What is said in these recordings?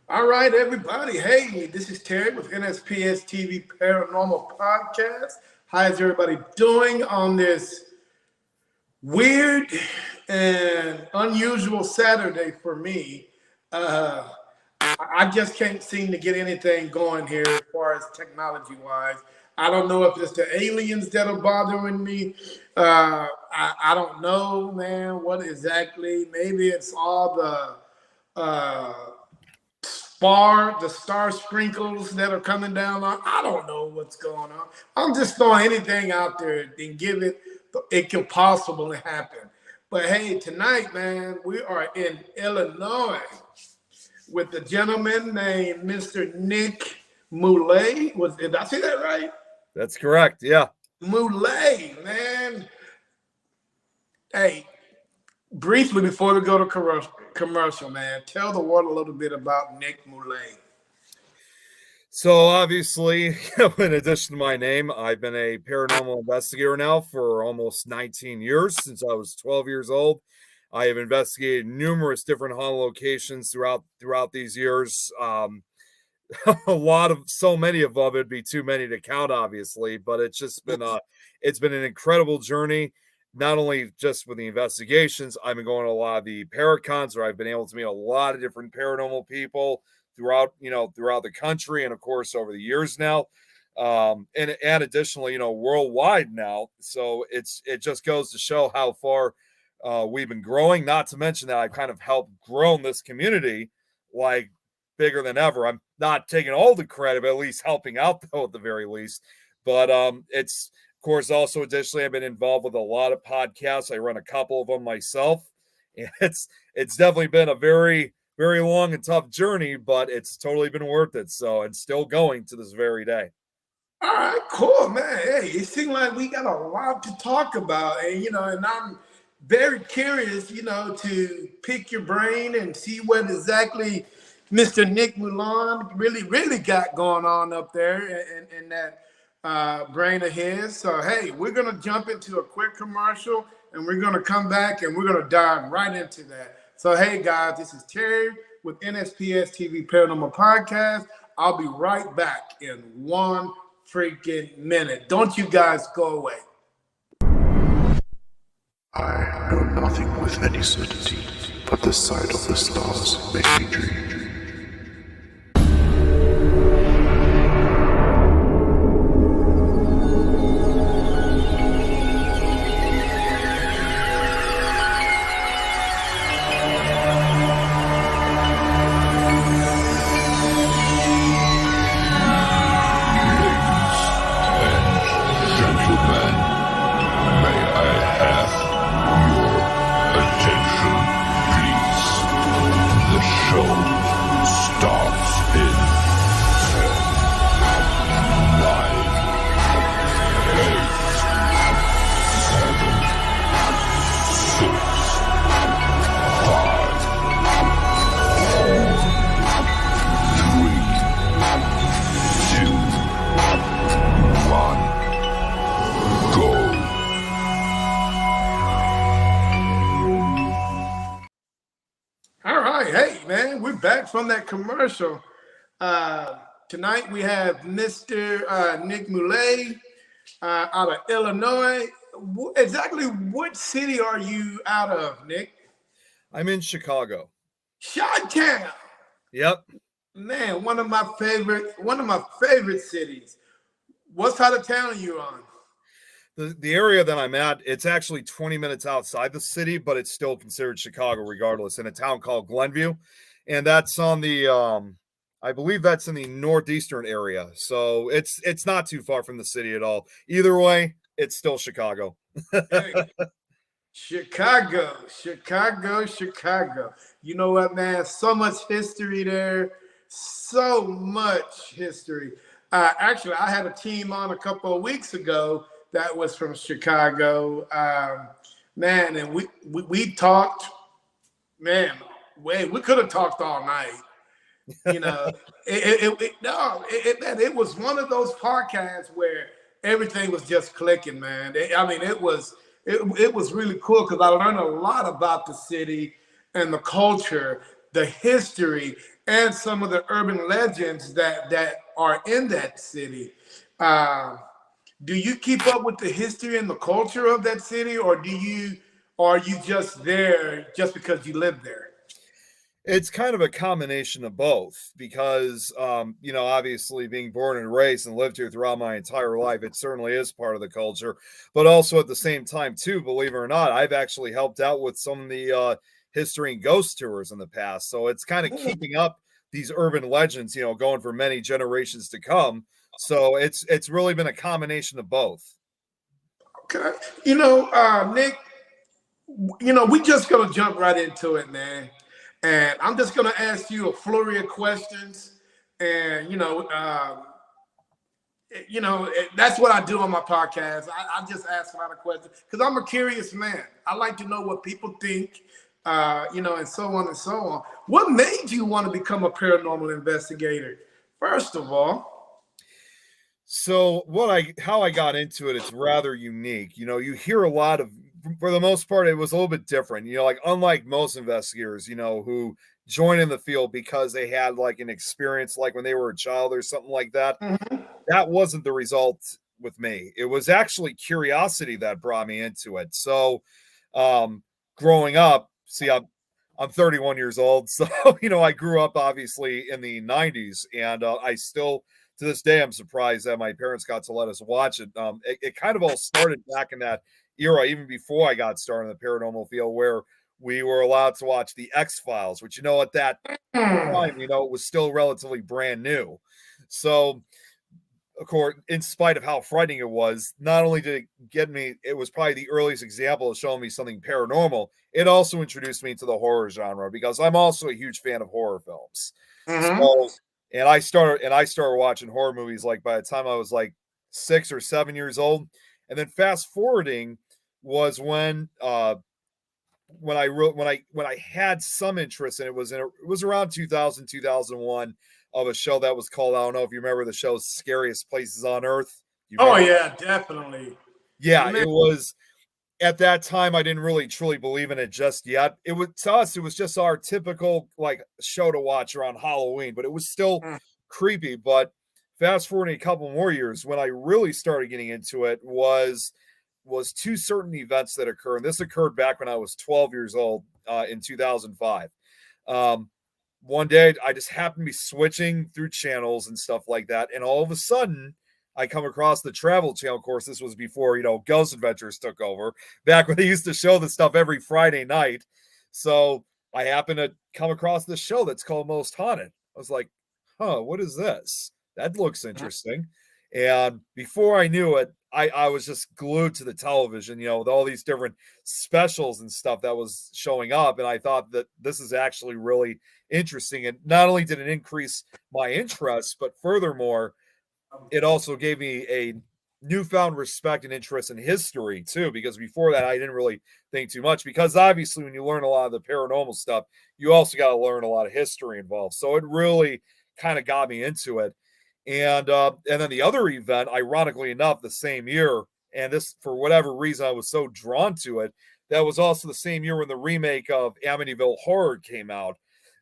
All right, everybody. Hey, this is Terry with NSPS TV Paranormal Podcast. How is everybody doing on this weird and unusual Saturday for me? Uh, I just can't seem to get anything going here as far as technology wise. I don't know if it's the aliens that are bothering me. I don't know, man, what exactly. Maybe it's all the star sprinkles that are coming down on. I don't know what's going on. I'm just throwing anything out there and give it can possibly happen. But hey, tonight, man, we are in Illinois with a gentleman named Mr. Nick Mulae. Did I say that right? That's correct. Yeah. Mulae, man. Hey, briefly before we go to commercial, man, tell the world a little bit about Nick Mulae. So obviously, in addition to my name, I've been a paranormal investigator now for almost 19 years, since I was 12 years old. I have investigated numerous different haunted locations throughout these years. So many of them, it'd be too many to count, obviously, but it's just been an incredible journey. Not only just with the investigations, I've been going to a lot of the paracons where I've been able to meet a lot of different paranormal people throughout the country, and of course over the years now, and additionally, worldwide now. So it just goes to show how far we've been growing. Not to mention that I've kind of helped grow this community like bigger than ever. I'm not taking all the credit, but at least helping out though at the very least. But it's of course also additionally I've been involved with a lot of podcasts. I run a couple of them myself, and it's definitely been a very very long and tough journey, but it's totally been worth it. So, and still going to this very day. All right, cool, man. Hey, it seems like we got a lot to talk about, and I'm very curious, to pick your brain and see what exactly Mr. Nick Mulan really got going on up there in that brain of his. So, hey, we're going to jump into a quick commercial, and we're going to come back, and we're going to dive right into that. So, hey, guys, this is Terry with NSPS TV Paranormal Podcast. I'll be right back in one freaking minute. Don't you guys go away. I know nothing with any certainty, but the sight of the stars makes me dream. Back from that commercial. Tonight we have Mr. Nick Mulae out of Illinois. Exactly what city are you out of, Nick? I'm in Chicago. Chi-town. Yep. Man, one of my favorite cities. What side of town are you on? The area that I'm at, it's actually 20 minutes outside the city, but it's still considered Chicago regardless, in a town called Glenview. And that's on the, I believe that's in the northeastern area. So it's not too far from the city at all. Either way, it's still Chicago. Hey, Chicago. You know what, man? So much history there. So much history. Actually, I had a team on a couple of weeks ago that was from Chicago. Man, and we talked, man. We could have talked all night. It was one of those podcasts where everything was just clicking, man. It was really cool because I learned a lot about the city and the culture the history and some of the urban legends that are in that city. Uh, do you keep up with the history and the culture of that city, or are you just there just because you live there? It's kind of a combination of both because, obviously being born and raised and lived here throughout my entire life, it certainly is part of the culture. But also at the same time, too, believe it or not, I've actually helped out with some of the history and ghost tours in the past. So it's kind of keeping up these urban legends, going for many generations to come. So it's really been a combination of both. Okay. Nick, we just gonna jump right into it, man. And I'm just gonna ask you a flurry of questions. And that's what I do on my podcast. I just ask a lot of questions because I'm a curious man. I like to know what people think, and so on and so on. What made you want to become a paranormal investigator? First of all. So how I got into it, it's rather unique. You hear a lot of, for the most part, it was a little bit different. Like unlike most investigators, who join in the field because they had like an experience, like when they were a child or something like that. Mm-hmm. That wasn't the result with me. It was actually curiosity that brought me into it. So, growing up, see, I'm 31 years old, so I grew up obviously in the 90s, and I still, to this day, I'm surprised that my parents got to let us watch it. It kind of all started back in that era, even before I got started in the paranormal field, where we were allowed to watch the X-Files, which, at that time, it was still relatively brand new. So, of course, in spite of how frightening it was, not only did it get me, it was probably the earliest example of showing me something paranormal, it also introduced me to the horror genre because I'm also a huge fan of horror films. Mm-hmm. So, and I started watching horror movies like by the time I was like 6 or 7 years old. And then fast forwarding was when I had some interest, and it was around 2000, 2001, of a show that was called, I don't know if you remember the show Scariest Places on Earth. Yeah, definitely. Yeah, it was. At that time, I didn't really truly believe in it just yet. To us, it was just our typical like show to watch around Halloween, but it was still creepy. But fast forwarding a couple more years, when I really started getting into it was two certain events that occurred. And this occurred back when I was 12 years old in 2005. One day, I just happened to be switching through channels and stuff like that, and all of a sudden, I come across the Travel Channel. Of course, this was before, Ghost Adventures took over, back when they used to show this stuff every Friday night. So I happened to come across this show that's called Most Haunted. I was like, what is this? That looks interesting. And before I knew it, I was just glued to the television, with all these different specials and stuff that was showing up. And I thought that this is actually really interesting. And not only did it increase my interest, but furthermore, it also gave me a newfound respect and interest in history too, because before that I didn't really think too much, because obviously when you learn a lot of the paranormal stuff, you also got to learn a lot of history involved. So it really kind of got me into it. And then the other event, ironically enough, the same year, and this, for whatever reason, I was so drawn to it, that was also the same year when the remake of Amityville Horror came out,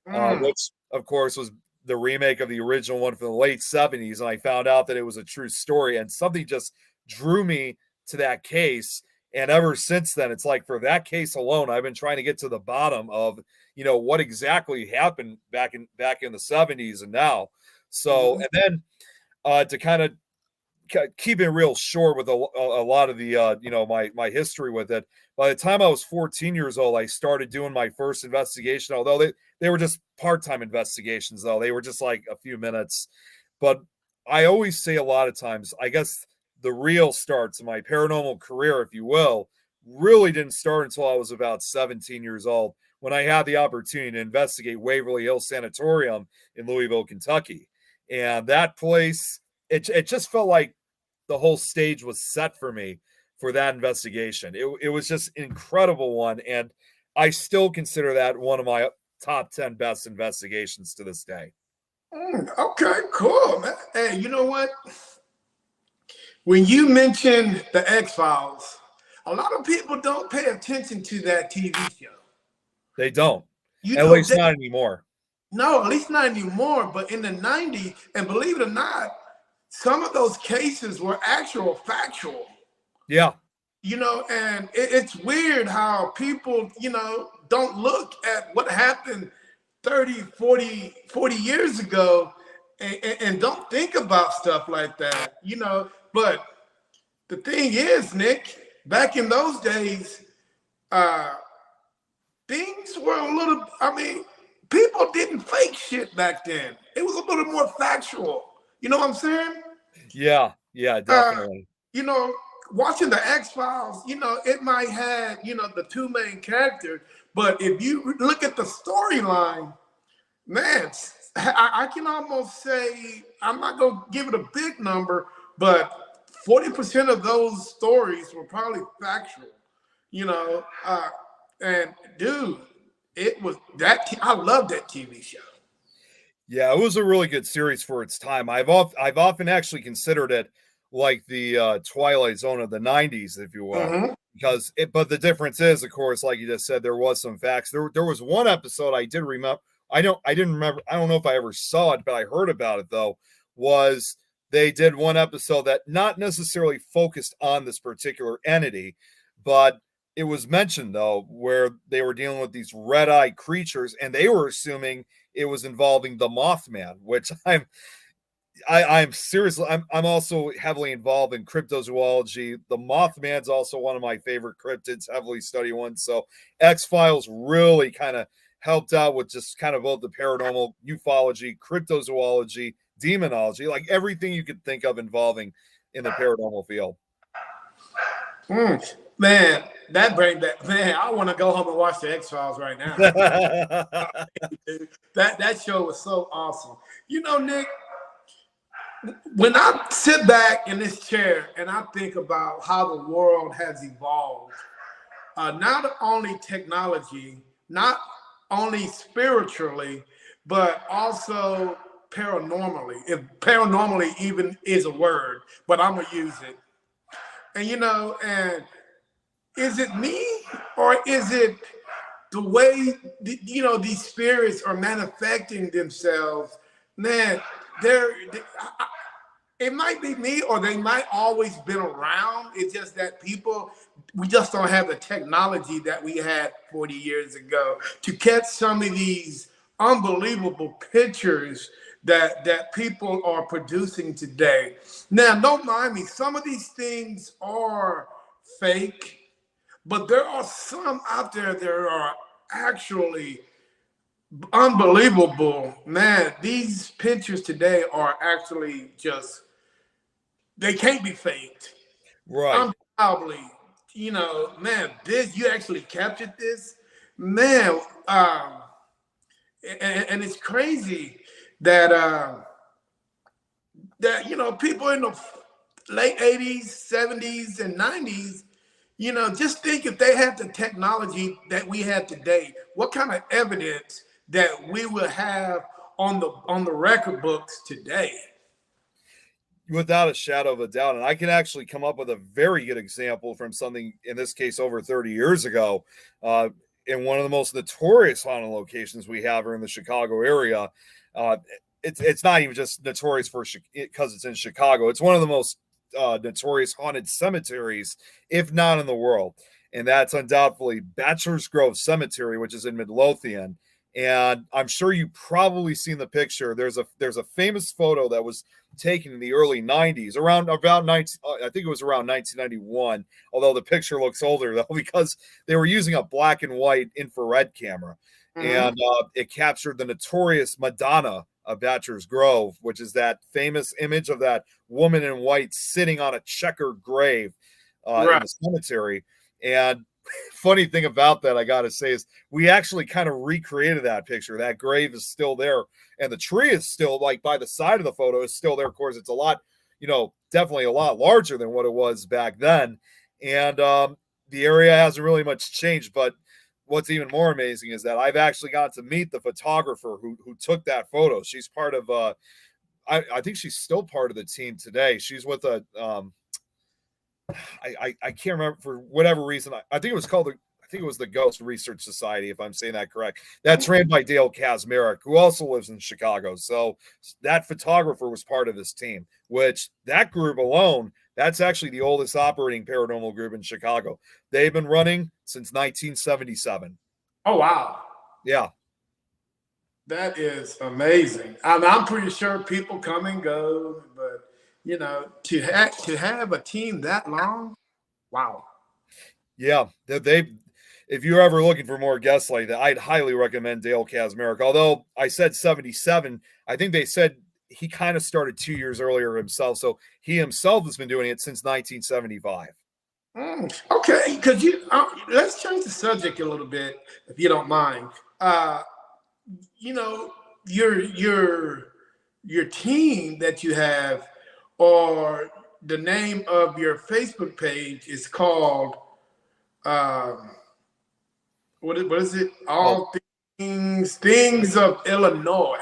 which of course was the remake of the original one from the late 70s. And I found out that it was a true story, and something just drew me to that case. And ever since then, it's like, for that case alone, I've been trying to get to the bottom of, what exactly happened back in the 70s and now. So, and then to kind of keep it real short with a lot of the, my history with it, by the time I was 14 years old, I started doing my first investigation, although they were just part-time investigations, though. They were just like a few minutes. But I always say a lot of times, I guess the real start to my paranormal career, if you will, really didn't start until I was about 17 years old, when I had the opportunity to investigate Waverly Hills Sanatorium in Louisville, Kentucky. And that place, it just felt like the whole stage was set for me for that investigation. It was just an incredible one. And I still consider that one of my top 10 best investigations to this day. Okay, cool, man. Hey, you know what? When you mention the X-Files, a lot of people don't pay attention to that TV show. They don't. At least not anymore. No, at least not anymore. But in the 90s, and believe it or not, some of those cases were actual factual. Yeah. And it's weird how people, don't look at what happened 30, 40 years ago and don't think about stuff like that, But the thing is, Nick, back in those days, uh, things were a little, people didn't fake shit back then. It was a little more factual. You know what I'm saying? Yeah, Uh, definitely. you know, Watching the X Files, it might have, the two main characters, but if you look at the storyline, man, I can almost say, I'm not gonna give it a big number, but 40% of those stories were probably factual. You know, and dude, it was I love that TV show. Yeah, it was a really good series for its time. I've often actually considered it like the Twilight Zone of the '90s, if you will, Mm-hmm. because it. But the difference is, of course, like you just said, there was some facts. There was one episode I did remember. I didn't remember. I don't know if I ever saw it, but I heard about it though. Was they did one episode that not necessarily focused on this particular entity, but it was mentioned though, where they were dealing with these red-eye creatures, and they were assuming it was involving the Mothman, which I'm seriously I'm also heavily involved in cryptozoology. The Mothman's also one of my favorite cryptids, heavily studied ones. So X-Files really kind of helped out with just kind of both the paranormal, ufology, cryptozoology, demonology, like everything you could think of involving in the paranormal field. Man, that brings back. Man, I want to go home and watch the X Files right now. that show was so awesome. Nick, when I sit back in this chair and I think about how the world has evolved, not only technology, not only spiritually, but also paranormally. If paranormally even is a word, but I'm gonna use it. And is it me, or is it the way these spirits are manifesting themselves? Man, it might be me, or they might always been around. It's just that we just don't have the technology that we had 40 years ago to catch some of these unbelievable pictures that people are producing today. Now, don't mind me, some of these things are fake, but there are some out there that are actually unbelievable. Man, these pictures today are actually just, they can't be faked. Right. I'm probably, man, you actually captured this. Man, and it's crazy that people in the late 80s, 70s, and 90s, just think if they had the technology that we have today, what kind of evidence that we will have on the record books today. Without a shadow of a doubt. And I can actually come up with a very good example from something, in this case, over 30 years ago, in one of the most notorious haunted locations we have are in the Chicago area. It's not even just notorious because it's in Chicago. It's one of the most notorious haunted cemeteries, if not in the world. And that's undoubtedly Bachelor's Grove Cemetery, which is in Midlothian. And I'm sure you've probably seen the picture. There's a famous photo that was taken in the early 90s, about 19, I think it was around 1991, although the picture looks older though, because they were using a black and white infrared camera. And it captured the notorious Madonna of Bachelor's Grove, which is that famous image of that woman in white sitting on a checkered grave in the cemetery. And funny thing about that, I gotta say, is we actually kind of recreated that picture. That grave is still there, and the tree is still, like, by the side of the photo is still there. Of course, it's a lot, definitely a lot larger than what it was back then. And the area hasn't really much changed. But what's even more amazing is that I've actually got to meet the photographer who took that photo. She's part of I think she's still part of the team today. She's with a I can't remember, for whatever reason. I think it was called I think it was the Ghost Research Society, if I'm saying that correct. That's ran by Dale Kazmarek, who also lives in Chicago. So that photographer was part of this team, which that group alone, that's actually the oldest operating paranormal group in Chicago. They've been running since 1977. Oh, wow. Yeah. That is amazing. I'm pretty sure people come and go, but to have a team that long, wow. Yeah, they if you're ever looking for more guests like that, I'd highly recommend Dale Kazmarek. Although I said 77, I think they said he kind of started 2 years earlier himself. So he himself has been doing it since 1975. Okay, because let's change the subject a little bit, if you don't mind. You know, your team that you have, or the name of your Facebook page is called what is it? All things of Illinois.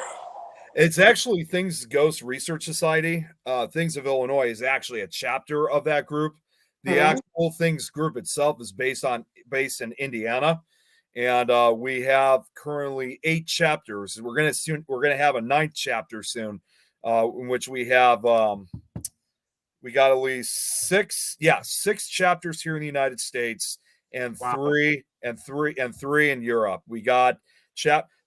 It's actually Things Ghost Research Society. Things of Illinois is actually a chapter of that group. The actual Things group itself is based in Indiana, and we have currently 8 chapters. We're gonna have a 9th chapter soon, in which we have we got at least 6 chapters here in the United States, and three in Europe. We got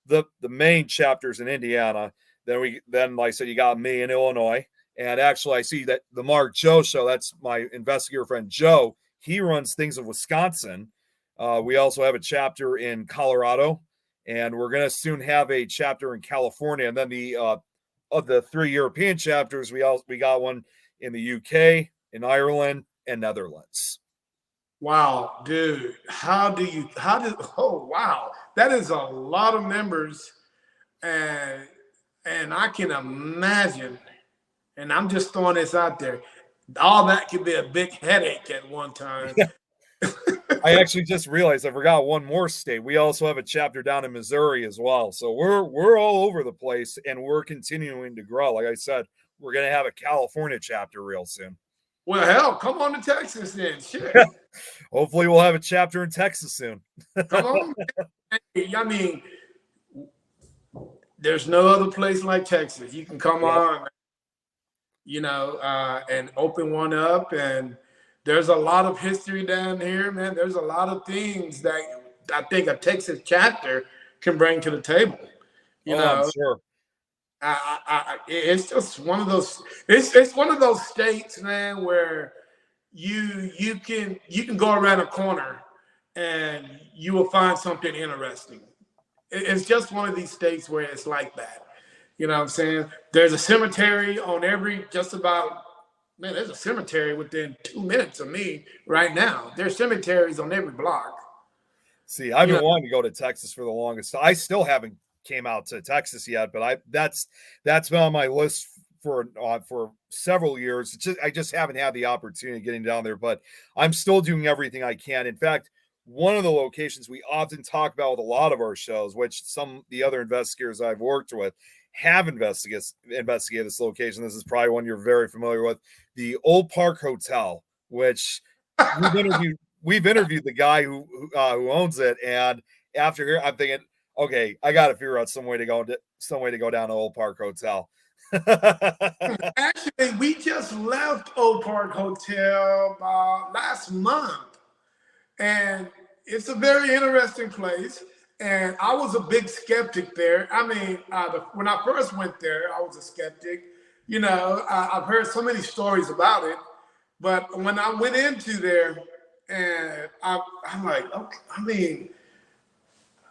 the main chapters in Indiana. Then like I said, you got me in Illinois. And actually, I see that the Mark Joe show, that's my investigator friend Joe, he runs Things of Wisconsin. We also have a chapter in Colorado, and we're going to soon have a chapter in California. And then of the 3 European chapters, we got one in the UK, in Ireland, and Netherlands. Wow, dude. Oh, wow. That is a lot of members. And I can imagine, and I'm just throwing this out there, all that could be a big headache at one time. I actually just realized I forgot one more state. We also have a chapter down in Missouri as well. So we're all over the place, and we're continuing to grow. Like I said, we're going to have a California chapter real soon. Well, hell, come on to Texas then. Shit. Hopefully we'll have a chapter in Texas soon. Come on. I mean, there's no other place like Texas. You can come on, and open one up. And there's a lot of history down here, man. There's a lot of things that I think a Texas chapter can bring to the table. I'm sure. It's just one of those. It's one of those states, man, where you can go around a corner and you will find something interesting. It's just one of these states where it's like that. You know what I'm saying? There's a cemetery on there's a cemetery within 2 minutes of me right now. There's cemeteries on every block. See, I've been wanting to go to Texas for the longest. I still haven't came out to Texas yet, but that's been on my list for several years. I just haven't had the opportunity of getting down there, but I'm still doing everything I can. In fact, one of the locations we often talk about with a lot of our shows, which the other investigators I've worked with have investigated this location. This is probably one you're very familiar with, the Old Park Hotel, which we've interviewed the guy who owns it. And after here, I'm thinking, okay, I got to figure out some way to go down to Old Park Hotel. Actually, we just left Old Park Hotel last month. And it's a very interesting place. And I was a big skeptic there. I mean, when I first went there, I was a skeptic. I've heard so many stories about it. But when I went into there, and I'm like, okay, I mean,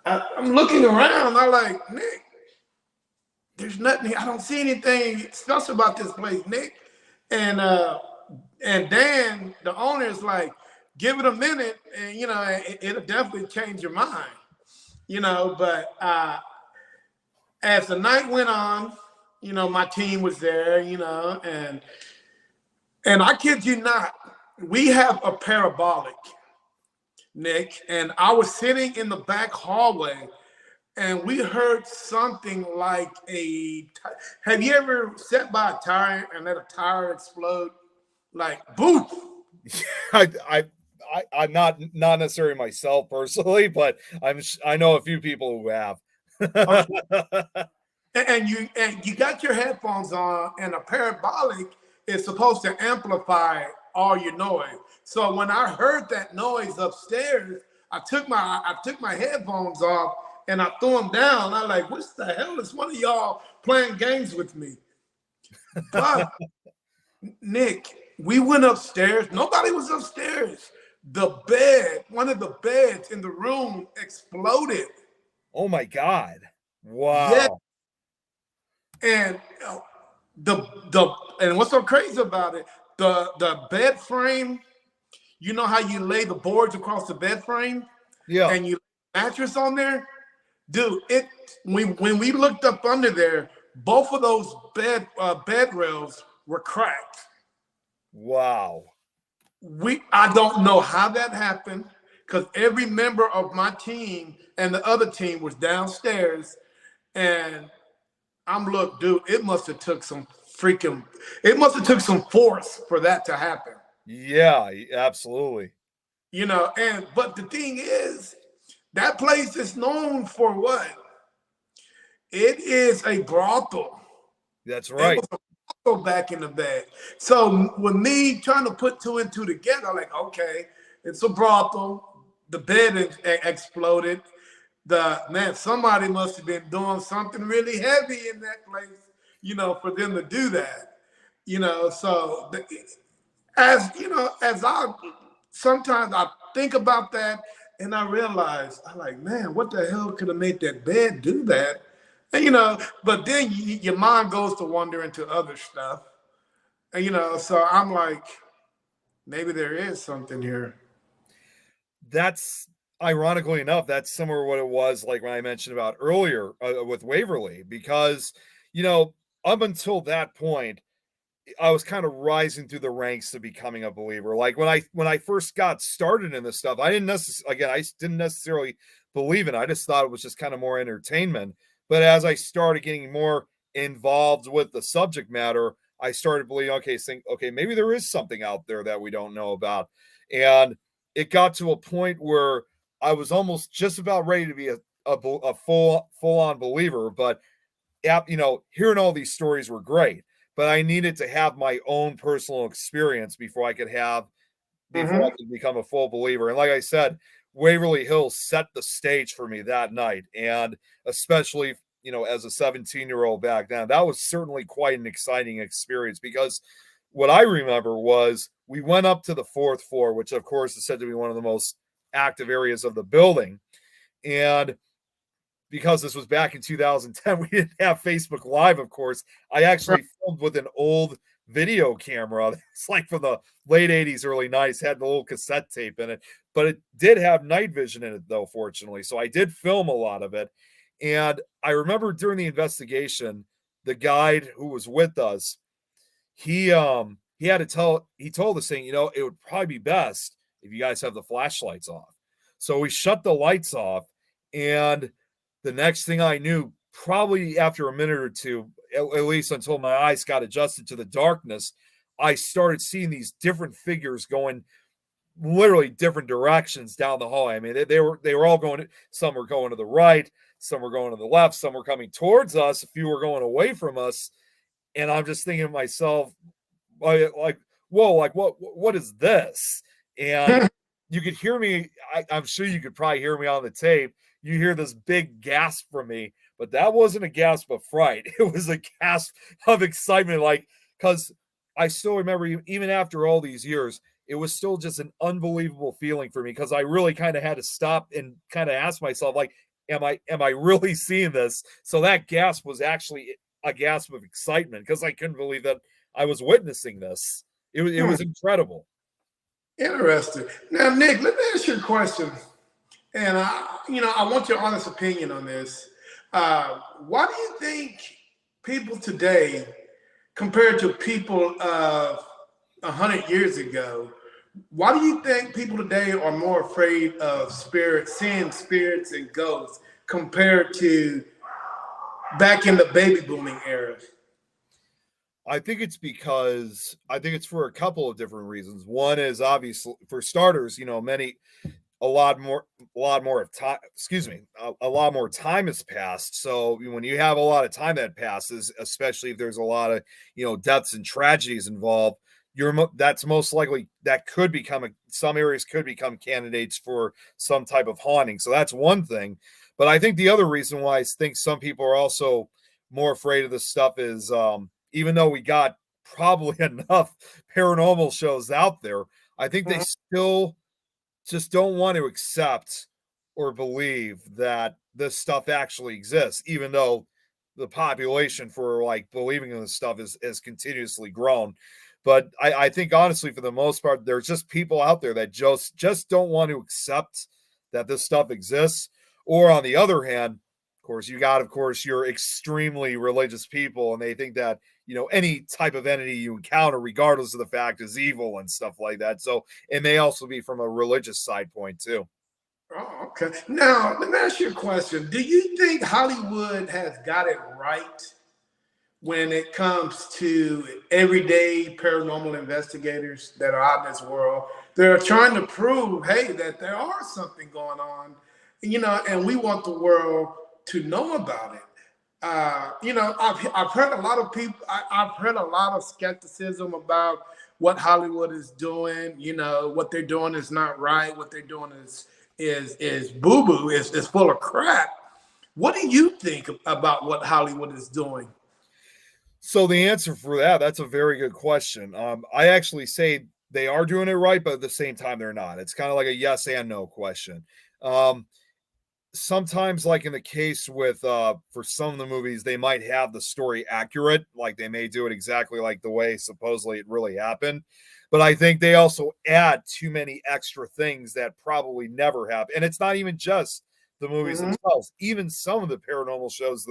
I'm looking around. I'm like, Nick, there's nothing. I don't see anything special about this place, Nick. And Dan, the owner, is like, give it a minute, and it'll definitely change your mind. But as the night went on, my team was there, and I kid you not, we have a parabolic, Nick, and I was sitting in the back hallway, and we heard something like have you ever sat by a tire and let a tire explode? Like, boom. I'm not necessarily myself personally, but I know a few people who have. Okay. And you got your headphones on, and a parabolic is supposed to amplify all your noise. So when I heard that noise upstairs, I took my headphones off and I threw them down. I'm like, what the hell is one of y'all playing games with me? But Nick, we went upstairs. Nobody was upstairs. The bed, one of the beds in the room exploded. Oh my God. Yeah. Wow. And the and what's so crazy about it, the bed frame, you know how you lay the boards across the bed frame Yeah. and you mattress on there? Dude, when we looked up under there, both of those bed rails were cracked. Wow. I don't know how that happened because every member of my team and the other team was downstairs, and look, dude, it must have took some force for that to happen. Yeah, absolutely. But the thing is, that place is known for what? It is a brothel. That's It right. was a brothel back in the day. So with me trying to put two and two together, like, okay, it's a brothel. The bed exploded. Somebody must have been doing something really heavy in that place, for them to do that. So as I sometimes I think about that and I realize I'm like, man, what the hell could have made that bed do that? And but then your mind goes to wander into other stuff. And so I'm like, maybe there is something here. That's ironically enough, that's similar to what it was like when I mentioned about earlier with Waverly, because up until that point, I was kind of rising through the ranks to becoming a believer. Like when I first got started in this stuff, I didn't necessarily believe in it. I just thought it was just kind of more entertainment. But as I started getting more involved with the subject matter, I started believing, okay, maybe there is something out there that we don't know about. And it got to a point where I was almost just about ready to be a full on believer. But hearing all these stories were great, but I needed to have my own personal experience before I could become a full believer. And like I said, Waverly Hills set the stage for me that night. And especially, as a 17-year-old back then, that was certainly quite an exciting experience, because what I remember was we went up to the 4th floor, which of course is said to be one of the most active areas of the building. And because this was back in 2010, we didn't have Facebook Live, of course. I actually filmed with an old video camera. It's like from the late 80s, early 90s, had the little cassette tape in it, but it did have night vision in it, though, fortunately. So I did film a lot of it. And I remember during the investigation, the guide who was with us, he told us saying, it would probably be best if you guys have the flashlights off. So we shut the lights off, and the next thing I knew, probably after a minute or two, at least until my eyes got adjusted to the darkness, I started seeing these different figures going literally different directions down the hallway. I mean, they were all going, some were going to the right, some were going to the left, some were coming towards us, a few were going away from us. And I'm just thinking to myself, like, whoa, like what is this? And you could hear me. I'm sure you could probably hear me on the tape. You hear this big gasp from me, but that wasn't a gasp of fright. It was a gasp of excitement, because I still remember, even after all these years, it was still just an unbelievable feeling for me, because I really kind of had to stop and kind of ask myself, like, am I really seeing this? So that gasp was actually a gasp of excitement, because I couldn't believe that I was witnessing this. It was incredible. Interesting. Now, Nick, let me ask you a question. And I want your honest opinion on this. Why do you think people today, compared to people of 100 years ago, why do you think people today are more afraid of seeing spirits and ghosts compared to back in the baby booming era? I think it's for a couple of different reasons. One is obviously, for starters, a lot more of time, excuse me, a lot more time has passed. So when you have a lot of time that passes, especially if there's a lot of, deaths and tragedies involved, that's most likely that could become some areas could become candidates for some type of haunting. So that's one thing. But I think the other reason why I think some people are also more afraid of this stuff is, even though we got probably enough paranormal shows out there, I think they still just don't want to accept or believe that this stuff actually exists, even though the population for like believing in this stuff is continuously grown. But I think honestly, for the most part, there's just people out there that just don't want to accept that this stuff exists. Or on the other hand, of course, your extremely religious people, and they think that any type of entity you encounter, regardless of the fact, is evil and stuff like that. So it may also be from a religious side point too. Oh, okay. Now, let me ask you a question. Do you think Hollywood has got it right when it comes to everyday paranormal investigators that are out in this world? They're trying to prove, hey, that there are something going on, and we want the world to know about it. I've heard a lot of people. I've heard a lot of skepticism about what Hollywood is doing. What they're doing is not right. What they're doing is boo boo. Is full of crap. What do you think about what Hollywood is doing? So the answer for that's a very good question. I actually say they are doing it right, but at the same time, they're not. It's kind of like a yes and no question. Um, Sometimes, like in the case with for some of the movies, they might have the story accurate, like they may do it exactly like the way supposedly it really happened. But I think they also add too many extra things that probably never happen. And it's not even just the movies themselves, even some of the paranormal shows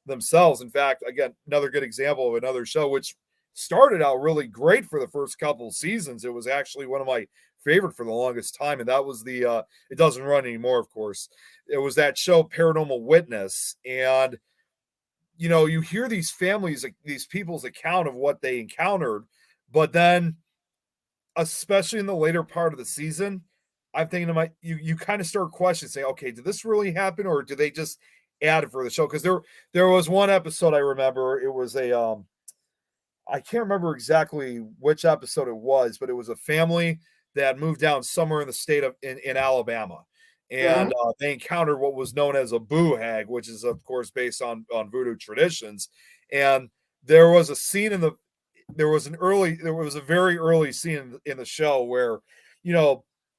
themselves. In fact, again, another good example of another show which started out really great for the first couple of seasons. It was actually one of my favorite for the longest time, and that was the it doesn't run anymore, of course. It was that show Paranormal Witness. And you hear these families, these people's account of what they encountered, but then especially in the later part of the season, I'm thinking to you kind of start questioning, saying, okay, did this really happen, or did they just add it for the show? Because there was one episode I remember. It was I can't remember exactly which episode it was, but it was a family that moved down somewhere in the state of in Alabama, and they encountered what was known as a boo hag, which is of course based on voodoo traditions. And there was a scene there was a very early scene in the show where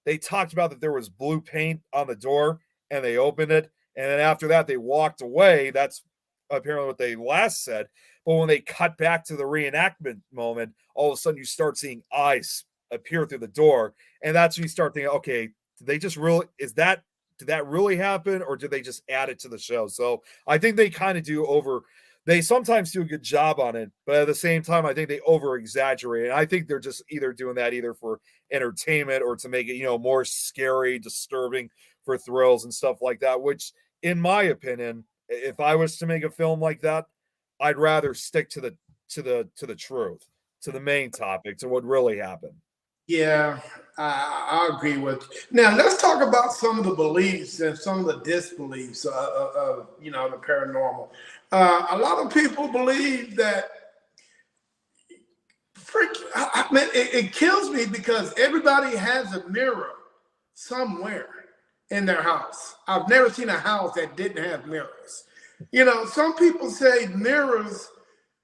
they talked about that there was blue paint on the door, and they opened it, and then after that they walked away. That's apparently what they last said. But when they cut back to the reenactment moment, all of a sudden you start seeing eyes appear through the door. And that's when you start thinking, okay, did they just really, did that really happen, or did they just add it to the show? So I think they kind of they sometimes do a good job on it, but at the same time, I think they over exaggerate. And I think they're just either doing that either for entertainment or to make it, more scary, disturbing for thrills and stuff like that, which in my opinion, if I was to make a film like that, I'd rather stick to the truth, to the main topic, to what really happened. Yeah, I agree with you. Now let's talk about some of the beliefs and some of the disbeliefs of the paranormal. A lot of people believe that. I mean, it kills me because everybody has a mirror somewhere in their house. I've never seen a house that didn't have mirrors. Some people say mirrors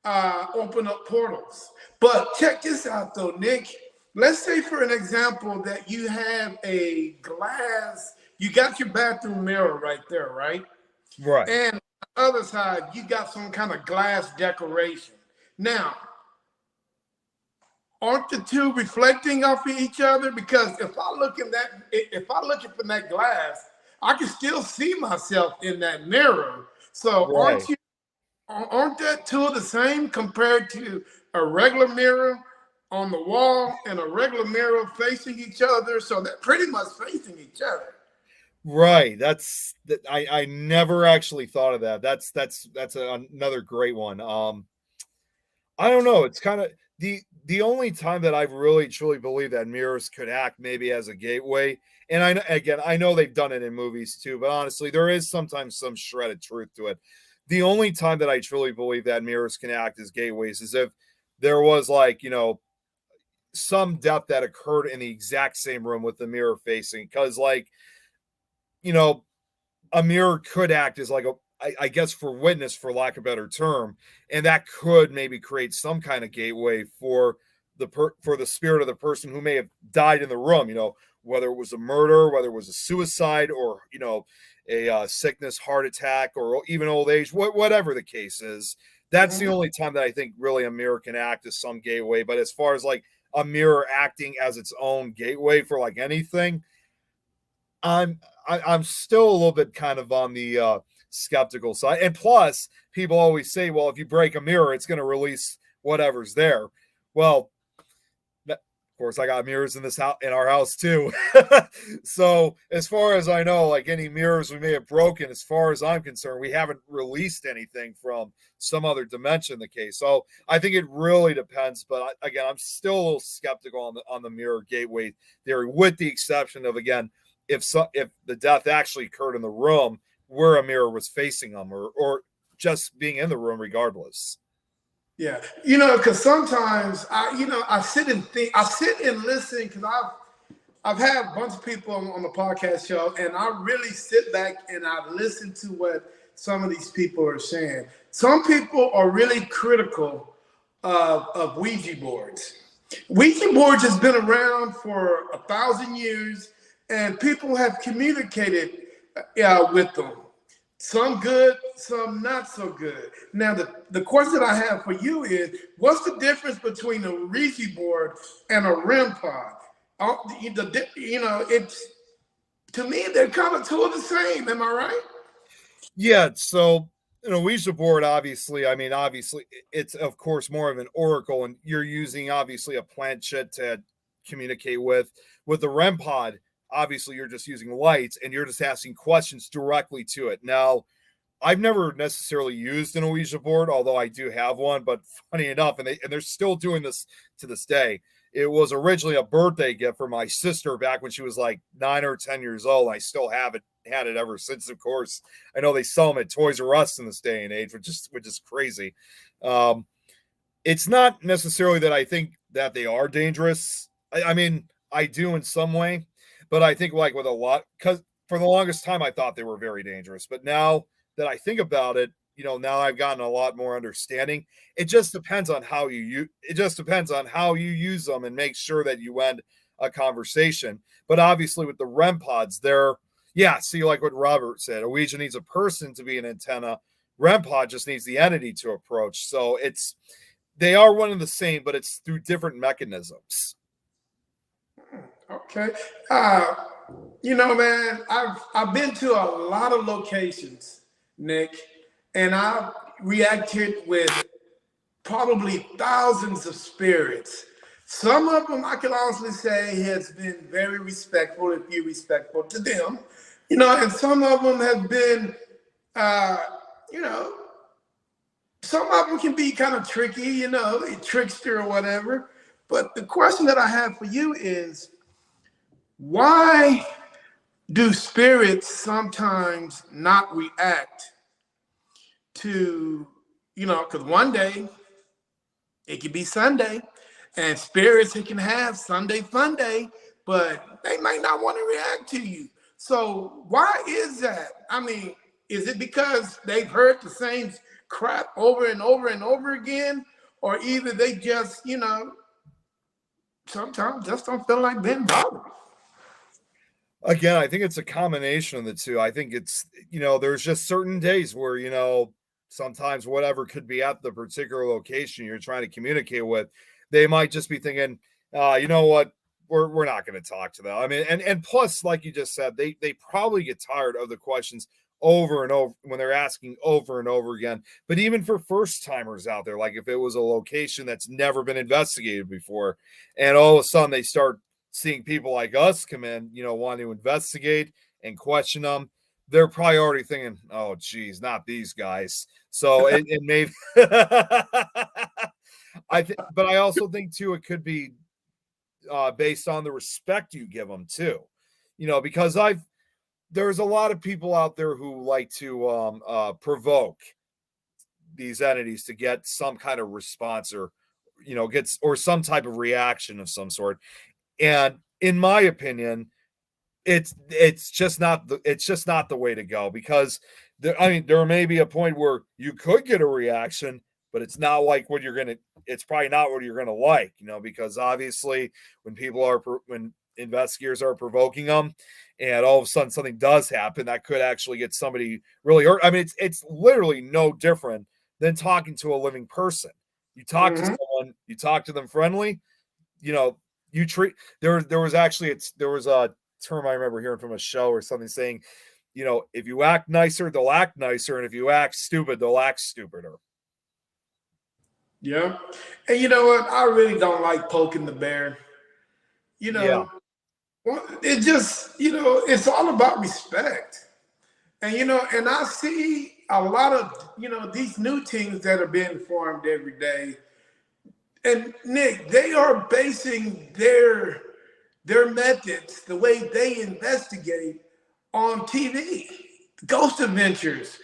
open up portals. But check this out, though, Nick. Let's say, for an example, that you have a glass, you got your bathroom mirror right there, right? Right. And on the other side, you got some kind of glass decoration. Now, aren't the two reflecting off of each other? Because if I look from that glass, I can still see myself in that mirror. So right. aren't that two of the same compared to a regular mirror on the wall and a regular mirror facing each other? So they're pretty much facing each other. Right. I never actually thought of that. That's another great one. I don't know. It's kind of the only time that I've really truly believed that mirrors could act maybe as a gateway. And I know they've done it in movies too, but honestly, there is sometimes some shredded truth to it. The only time that I truly believe that mirrors can act as gateways is if there was like, some death that occurred in the exact same room with the mirror facing. Because like, you know, a mirror could act as like I guess for witness, for lack of a better term, and that could maybe create some kind of gateway for for the spirit of the person who may have died in the room. Whether it was a murder, whether it was a suicide, or a sickness, heart attack, or even old age, whatever the case is. That's the only time that I think really a mirror can act as some gateway. But as far as like a mirror acting as its own gateway for like anything, I'm still a little bit kind of on the skeptical side. And plus, people always say, well, if you break a mirror, it's going to release whatever's there. Well, of course, I got mirrors in our house too. So as far as I know, like any mirrors we may have broken, as far as I'm concerned, we haven't released anything from some other dimension in the case. So I think it really depends. But again, I'm still a little skeptical on the mirror gateway theory, with the exception of, again, if the death actually occurred in the room where a mirror was facing them, or just being in the room regardless. Yeah, because sometimes I sit and think, I sit and listen, because I've had a bunch of people on the podcast show, and I really sit back and I listen to what some of these people are saying. Some people are really critical of Ouija boards. Ouija boards has been around for 1,000 years, and people have communicated with them. Some good, some not so good. Now, the question I have for you is, what's the difference between a Ouija board and a REM pod? It's, to me, they're kind of two of the same. Am I right? Yeah. So, Ouija board, obviously, it's of course more of an oracle, and you're using obviously a planchette to communicate with. With the REM pod, obviously you're just using lights and you're just asking questions directly to it. Now, I've never necessarily used an Ouija board, although I do have one, but funny enough, and they're still doing this to this day. It was originally a birthday gift for my sister back when she was like 9 or 10 years old. I still had it ever since. Of course, I know they sell them at Toys R Us in this day and age, which is crazy. It's not necessarily that I think that they are dangerous. I mean, I do in some way, but I think like with a lot, because for the longest time I thought they were very dangerous. But now that I think about it, now I've gotten a lot more understanding. It just depends on how you use them, and make sure that you end a conversation. But obviously with the REM pods, see, like what Robert said, a Ouija needs a person to be an antenna. REM pod just needs the entity to approach. So they are one and the same, but it's through different mechanisms. Okay. Man, I've been to a lot of locations, Nick, and I've reacted with probably thousands of spirits. Some of them, I can honestly say, has been very respectful, if you're respectful to them, and some of them have been, some of them can be kind of tricky, a trickster or whatever. But the question that I have for you is, why do spirits sometimes not react to, because one day it could be Sunday, and spirits, it can have Sunday fun day, but they might not want to react to you. So why is that? I mean, is it because they've heard the same crap over and over and over again? Or either they just, sometimes just don't feel like being bothered? Again, I think it's a combination of the two. I think it's, there's just certain days where, sometimes whatever could be at the particular location you're trying to communicate with, they might just be thinking, you know what, we're not going to talk to them. I mean, and plus, like you just said, they probably get tired of the questions over and over when they're asking over and over again. But even for first timers out there, like if it was a location that's never been investigated before, and all of a sudden they start seeing people like us come in, wanting to investigate and question them, they're probably already thinking, oh, geez, not these guys. So it may, but I also think too it could be based on the respect you give them too. Because there's a lot of people out there who like to provoke these entities to get some kind of response or gets or some type of reaction of some sort. And in my opinion, it's just not the way to go, because there may be a point where you could get a reaction, but it's not like it's probably not what you're gonna like, because obviously when investigators are provoking them and all of a sudden something does happen that could actually get somebody really hurt. I mean, it's literally no different than talking to a living person. You talk to someone, you talk to them friendly, you treat there was a term I remember hearing from a show or something saying, if you act nicer, they'll act nicer, and if you act stupid, they'll act stupider. Yeah. And you know what? I really don't like poking the bear. Yeah. It just, it's all about respect. And, and I see a lot of, these new teams that are being formed every day. And Nick, they are basing their methods, the way they investigate, on TV, Ghost Adventures,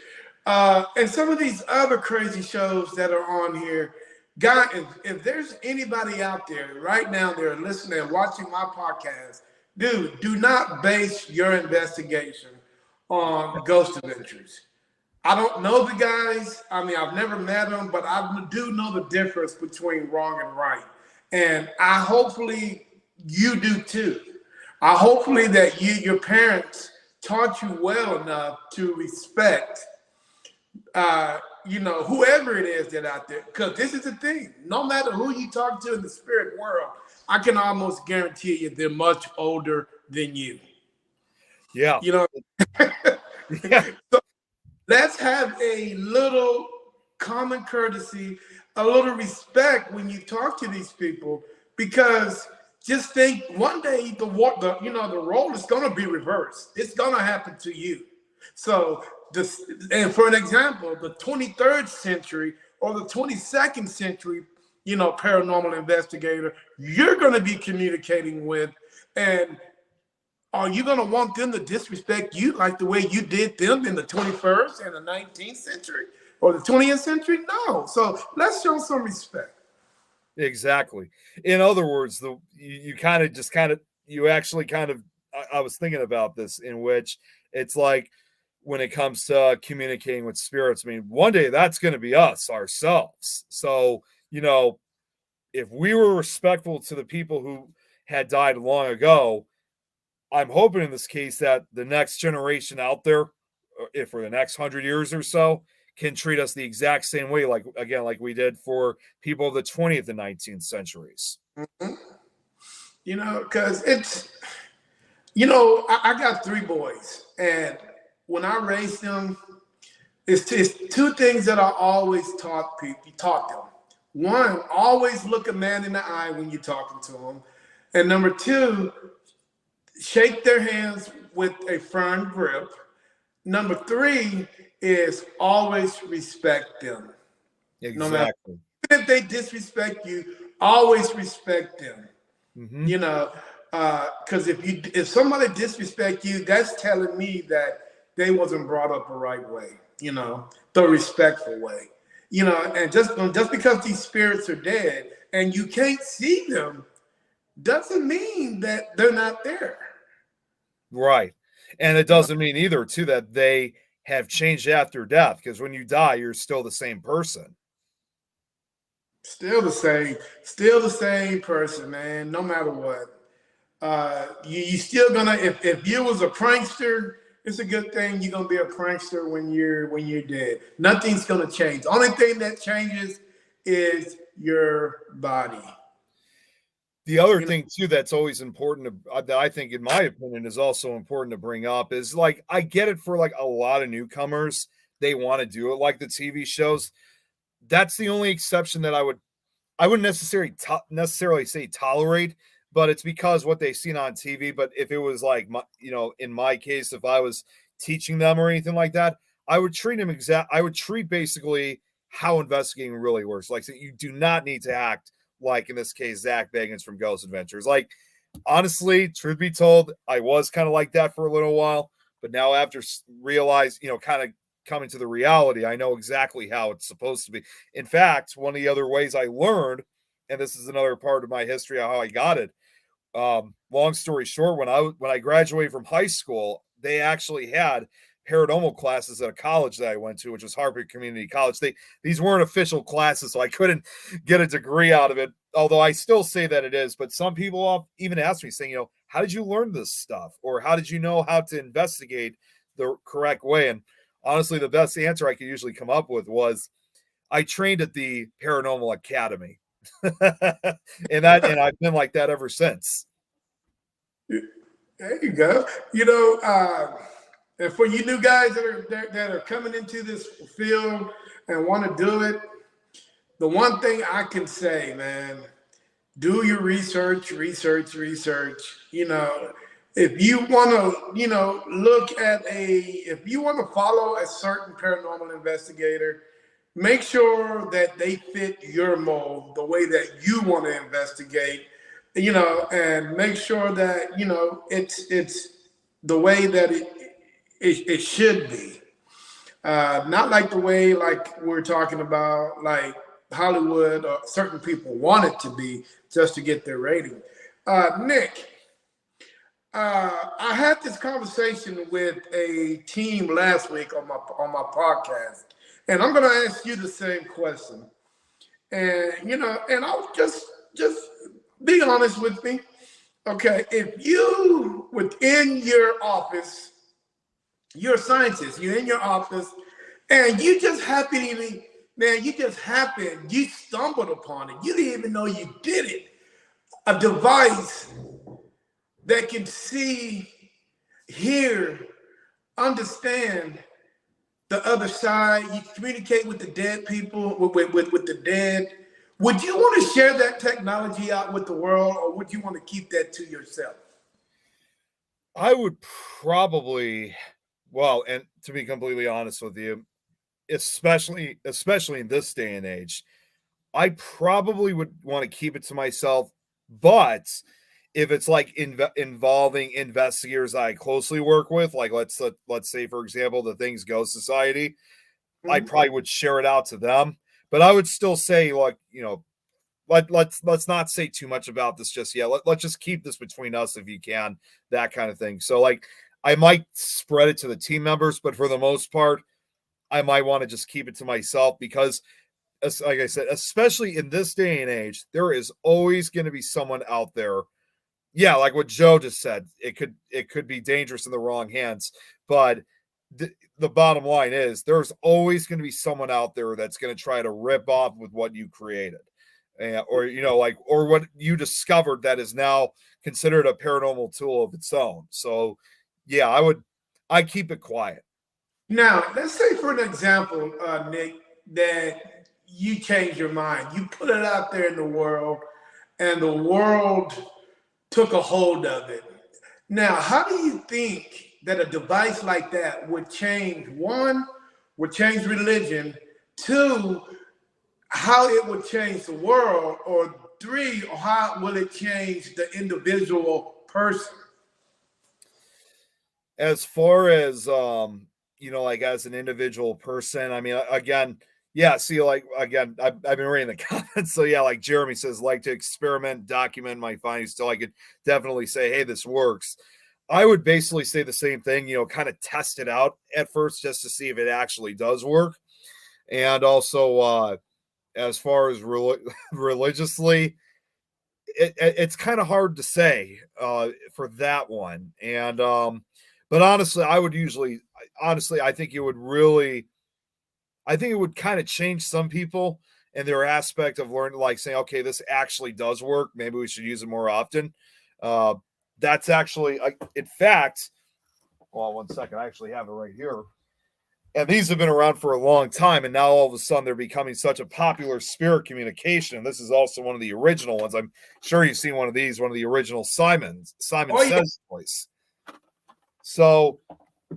and some of these other crazy shows that are on here. God, if there's anybody out there right now, they're listening and watching my podcast, dude, do not base your investigation on Ghost Adventures. I don't know the guys. I mean, I've never met them, but I do know the difference between wrong and right. And I hopefully you do too. I hopefully that your parents taught you well enough to respect, whoever it is that out there. Because this is the thing. No matter who you talk to in the spirit world, I can almost guarantee you they're much older than you. Yeah. Yeah. So let's have a little common courtesy, a little respect when you talk to these people, because just think one day the role is going to be reversed. It's going to happen to you. So and for an example, the 23rd century or the 22nd century, paranormal investigator you're going to be communicating with, and are you going to want them to disrespect you like the way you did them in the 21st and the 19th century or the 20th century? No. So let's show some respect. Exactly. In other words, you actually I was thinking about this, in which it's like when it comes to communicating with spirits, I mean, one day that's going to be us ourselves. So, if we were respectful to the people who had died long ago, I'm hoping in this case that the next generation out there, if for the next 100 years or so, can treat us the exact same way, like we did for people of the 20th and 19th centuries. Mm-hmm. Because it's, I got 3 boys, and when I raised them, it's 2 things that I always taught them. One, always look a man in the eye when you're talking to them. And number 2, shake their hands with a firm grip. Number 3 is always respect them. Exactly. No matter if they disrespect you, always respect them. Mm-hmm. Because if somebody disrespect you, that's telling me that they wasn't brought up the right way, the respectful way. And just because these spirits are dead and you can't see them doesn't mean that they're not there. Right. And it doesn't mean either, too, that they have changed after death, because when you die, you're still the same person. Still the same person, man, no matter what. You still gonna, if you was a prankster, it's a good thing you're gonna be a prankster when you're dead. Nothing's gonna change. The only thing that changes is your body. The other thing too that's always important that I think, in my opinion, is also important to bring up is, like, I get it for like a lot of newcomers, they want to do it like the TV shows. That's the only exception that I wouldn't necessarily say tolerate, but it's because what they've seen on TV. But if it was like in my case, if I was teaching them or anything like that, I would treat basically how investigating really works. Like, so you do not need to act like, in this case, Zach Bagans from Ghost Adventures. Like, honestly, truth be told, I was kind of like that for a little while, but now after realize, kind of coming to the reality, I know exactly how it's supposed to be. In fact, one of the other ways I learned, and this is another part of my history of how I got it. Long story short, when I graduated from high school, they actually had paranormal classes at a college that I went to, which was Harvard Community College. These weren't official classes, so I couldn't get a degree out of it. Although I still say that it is, but some people even ask me, saying, how did you learn this stuff, or how did you know how to investigate the correct way? And honestly, the best answer I could usually come up with was, I trained at the Paranormal Academy, and I've been like that ever since. There you go. And for you new guys that are coming into this field and want to do it, the one thing I can say, man, do your research. If you want to, if you want to follow a certain paranormal investigator, make sure that they fit your mold, the way that you want to investigate, and make sure that, it's the way that it should be. Not like the way, like we're talking about, like Hollywood or certain people want it to be just to get their rating. Nick, I had this conversation with a team last week on my podcast, and I'm going to ask you the same question. And and I'll just be honest with me. Okay, if you within your office, you're a scientist, you're in your office, and you stumbled upon it. You didn't even know you did it. A device that can see, hear, understand the other side. You communicate with the dead people, with the dead. Would you want to share that technology out with the world, or would you want to keep that to yourself? I would probably, well, and to be completely honest with you, especially in this day and age, I probably would want to keep it to myself. But if it's like involving investigators I closely work with, like let's say, for example, the Things Ghost Society, I probably would share it out to them. But I would still say, like, let's not say too much about this just yet. Let's just keep this between us if you can, that kind of thing. So, like, I might spread it to the team members, but for the most part, I might want to just keep it to myself, because, like I said, especially in this day and age, there is always going to be someone out there. Yeah, like what Joe just said, it could be dangerous in the wrong hands, but the bottom line is there's always going to be someone out there that's going to try to rip off with what you created, or what you discovered that is now considered a paranormal tool of its own. So, yeah, I keep it quiet. Now, let's say, for an example, Nick, that you change your mind. You put it out there in the world, and the world took a hold of it. Now, how do you think that a device like that would change? One, would change religion. Two, how it would change the world. Or three, how will it change the individual person? As far as like as an individual person, I mean, again, yeah, see, like, again, I've been reading the comments. So, yeah, like Jeremy says, like to experiment, document my findings so I could definitely say, hey, this works. I would basically say the same thing, kind of test it out at first just to see if it actually does work. And also, as far as religiously, it's kind of hard to say for that one. And, but honestly, I think it would kind of change some people and their aspect of learning, like saying, okay, this actually does work. Maybe we should use it more often. That's actually, in fact, well, 1 second, I actually have it right here. And these have been around for a long time, and now all of a sudden they're becoming such a popular spirit communication. And this is also one of the original ones. I'm sure you've seen one of these, one of the original Simon Says voice. So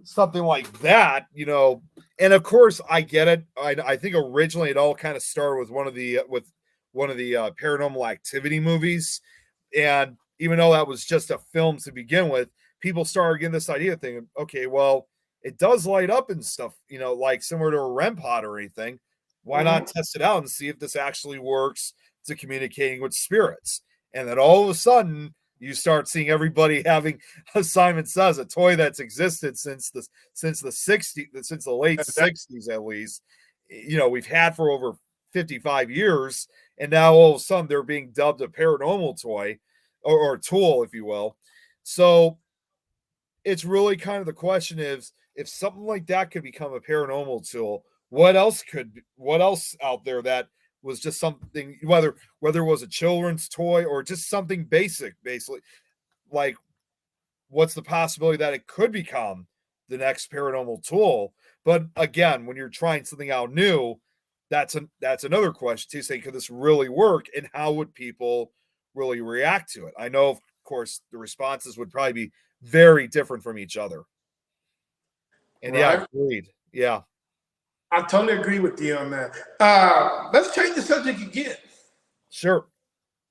something like that, and of course I get it. I think originally it all kind of started with one of the Paranormal Activity movies, and even though that was just a film to begin with, people started getting this idea thinking, okay, well, it does light up and stuff, like similar to a REM pod or anything. Why not test it out and see if this actually works to communicating with spirits? And then all of a sudden, you start seeing everybody having, as Simon says, a toy that's existed since the late 60s at least. We've had for over 55 years, and now all of a sudden they're being dubbed a paranormal toy or tool, if you will. So it's really kind of the question is, if something like that could become a paranormal tool, what else out there that was just something, whether it was a children's toy or just something basic, basically, like what's the possibility that it could become the next paranormal tool? But again, when you're trying something out new, that's another question too, saying, could this really work, and how would people really react to it? I know, of course, the responses would probably be very different from each other. And right? Yeah, agreed. Yeah. I totally agree with you on that. Let's change the subject again. Sure.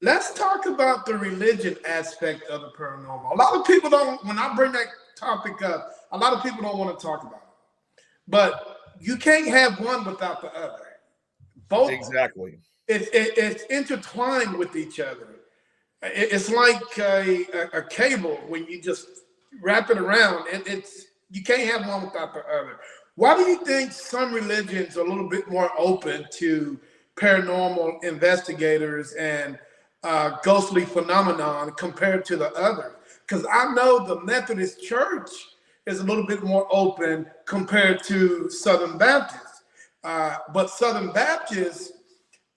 Let's talk about the religion aspect of the paranormal. A lot of people don't, when I bring that topic up, a lot of people don't want to talk about it. But you can't have one without the other. Both. Exactly. It's intertwined with each other. It's like a cable when you just wrap it around. You can't have one without the other. Why do you think some religions are a little bit more open to paranormal investigators and ghostly phenomenon compared to the others? Because I know the Methodist Church is a little bit more open compared to Southern Baptists. But Southern Baptists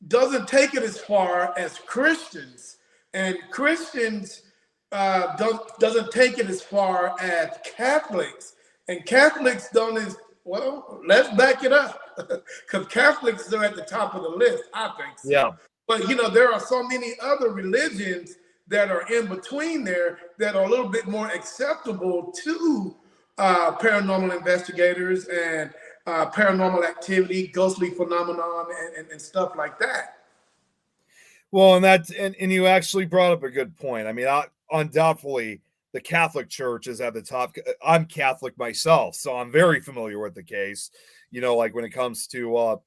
doesn't take it as far as Christians, and Christians doesn't take it as far as Catholics, and Catholics don't as well. Let's back it up, because Catholics are at the top of the list, I think so. Yeah. But there are so many other religions that are in between there that are a little bit more acceptable to paranormal investigators and paranormal activity, ghostly phenomenon, and stuff like that. Well, and you actually brought up a good point. I mean, undoubtedly, the Catholic Church is at the top. I'm Catholic myself, so I'm very familiar with the case. Like when it comes to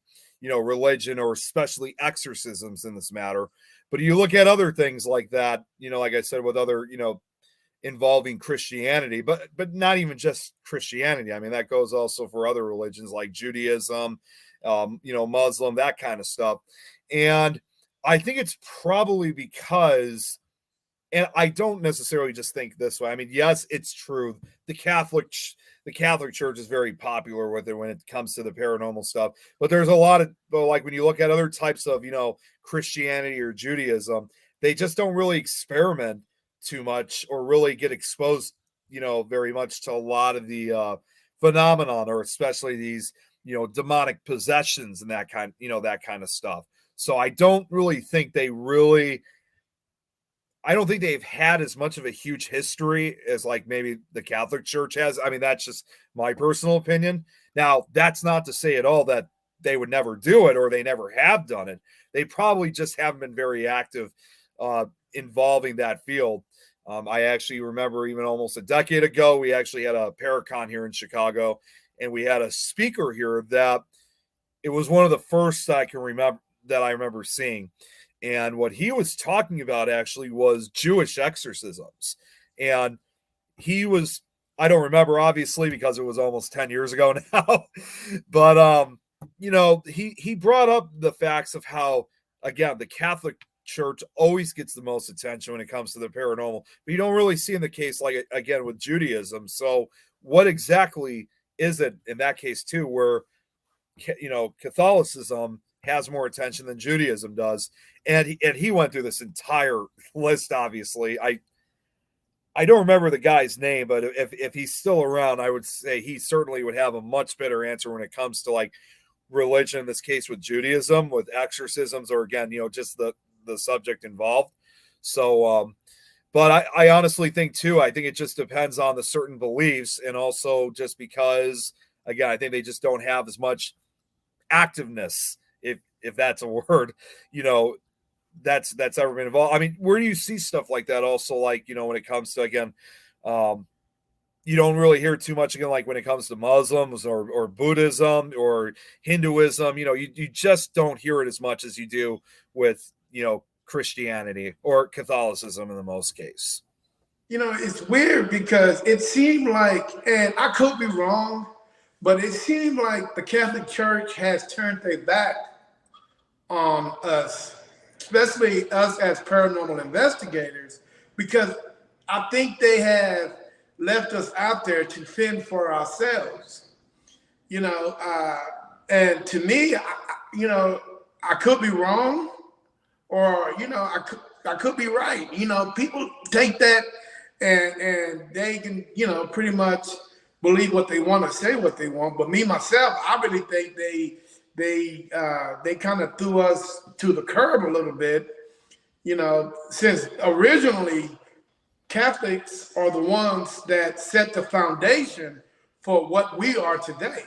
religion, or especially exorcisms in this matter. But you look at other things like that, like I said, with other, involving Christianity, but not even just Christianity. I mean, that goes also for other religions like Judaism, Muslim, that kind of stuff. And I think it's probably because, and I don't necessarily just think this way. I mean, yes, it's true. The Catholic Church is very popular with it when it comes to the paranormal stuff. But there's a lot of, like when you look at other types of, Christianity or Judaism, they just don't really experiment too much or really get exposed, very much to a lot of the phenomenon, or especially these, demonic possessions and that kind of stuff. So I don't think they've had as much of a huge history as like maybe the Catholic Church has. I mean, that's just my personal opinion. Now, that's not to say at all that they would never do it or they never have done it. They probably just haven't been very active involving that field. I actually remember even almost a decade ago, we actually had a Paracon here in Chicago, and we had a speaker here that it was one of the first I remember seeing. And what he was talking about actually was Jewish exorcisms. And I don't remember, obviously, because it was almost 10 years ago now. But, he brought up the facts of how, again, the Catholic Church always gets the most attention when it comes to the paranormal. But you don't really see in the case, like, again, with Judaism. So what exactly is it in that case, too, where, Catholicism has more attention than Judaism does? And he went through this entire list, obviously. I don't remember the guy's name, but if he's still around, I would say he certainly would have a much better answer when it comes to like religion, in this case with Judaism, with exorcisms, or again, just the subject involved. So, But I honestly think too, I think it just depends on the certain beliefs, and also just because, again, I think they just don't have as much activeness, if that's a word, you know, that's ever been involved. I mean, where do you see stuff like that also, like, you know, when it comes to, again, um you don't really hear too much, again, like when it comes to Muslims or Buddhism or Hinduism, you know, you just don't hear it as much as you do with, you know, Christianity or Catholicism in the most case. You know, it's weird because it seemed like, and I could be wrong, but it seemed like the Catholic Church has turned their back on us, especially us as paranormal investigators, because I think they have left us out there to fend for ourselves. You know, and to me, you know, I could be wrong, or you know, I could be right. You know, people take that and they can, you know, pretty much believe what they want to say what they want. But me myself, I really think they kind of threw us to the curb a little bit. You know, since originally Catholics are the ones that set the foundation for what we are today.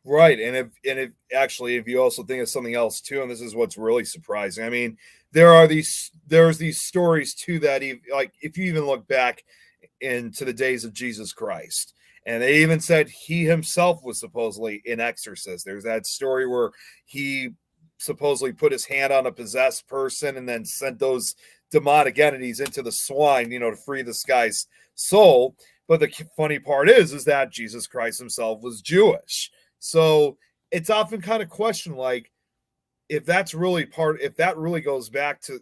Right. And if actually, if you also think of something else too, and this is what's really surprising. I mean, there's these stories too that like if you even look back into the days of Jesus Christ, and they even said he himself was supposedly an exorcist. There's that story where he supposedly put his hand on a possessed person and then sent those demonic entities into the swine, you know, to free this guy's soul. But the funny part is that Jesus Christ himself was Jewish. So it's often kind of questioned, like, if that really goes back to,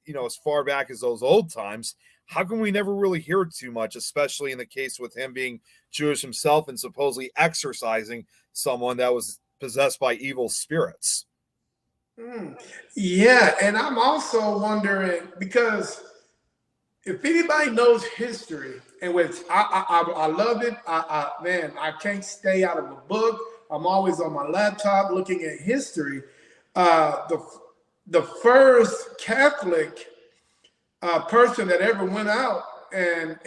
you know, as far back as those old times, how come we never really hear too much, especially in the case with him being Jewish himself and supposedly exorcising someone that was possessed by evil spirits? Yeah, and I'm also wondering because if anybody knows history, and which I love it, man, I can't stay out of a book. I'm always on my laptop looking at history. The first Catholic person that ever went out and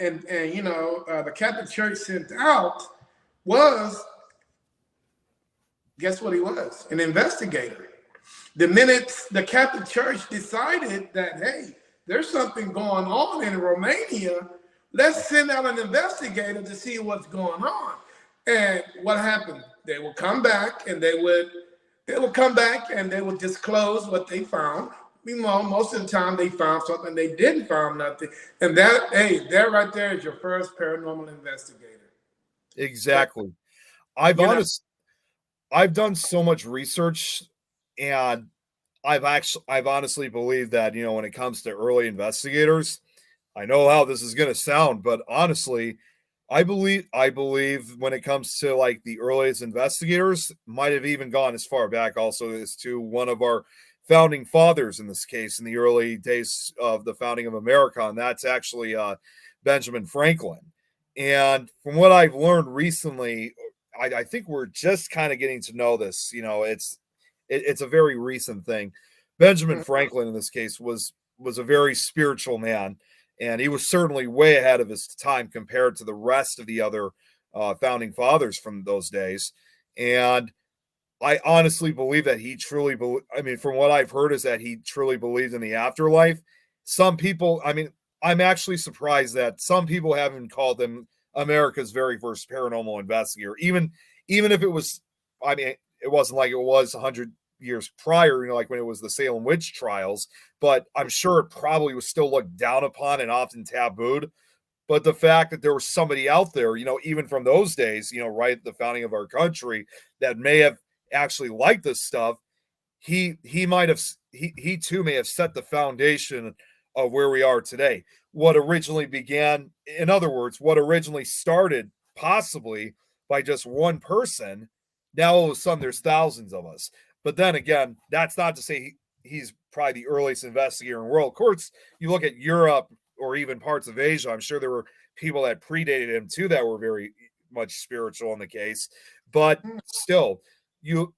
you know the Catholic Church sent out was, guess what he was? An investigator. The minute the Catholic Church decided that, hey, there's something going on in Romania, let's send out an investigator to see what's going on. And what happened? They would come back and they would disclose what they found. Meanwhile, most of the time they found something, they didn't find nothing. And that, hey, that right there is your first paranormal investigator. Exactly. I've You know, honest I've done so much research, and I've honestly believed that, you know, when it comes to early investigators, I know how this is going to sound, but honestly, I believe when it comes to like the earliest investigators might have even gone as far back also as to one of our founding fathers in this case in the early days of the founding of America, and that's actually Benjamin Franklin. And from what I've learned recently, I think we're just kind of getting to know this. You know, it's a very recent thing. Benjamin Franklin in this case was a very spiritual man, and he was certainly way ahead of his time compared to the rest of the other founding fathers from those days. And I honestly believe that he truly I mean, from what I've heard, is that he truly believes in the afterlife. Some people, I mean, I'm actually surprised that some people haven't called him America's very first paranormal investigator. Even if it was, I mean, it wasn't like it was 100 years prior, you know, like when it was the Salem witch trials, but I'm sure it probably was still looked down upon and often tabooed. But the fact that there was somebody out there, you know, even from those days, you know, right at the founding of our country, that may have actually liked this stuff, he might have he too may have set the foundation of where we are today. What originally began, in other words, what originally started possibly by just one person, now all of a sudden there's thousands of us. But then again, that's not to say he's probably the earliest investigator in the world. Of course, you look at Europe or even parts of Asia, I'm sure there were people that predated him too that were very much spiritual in the case. But still, you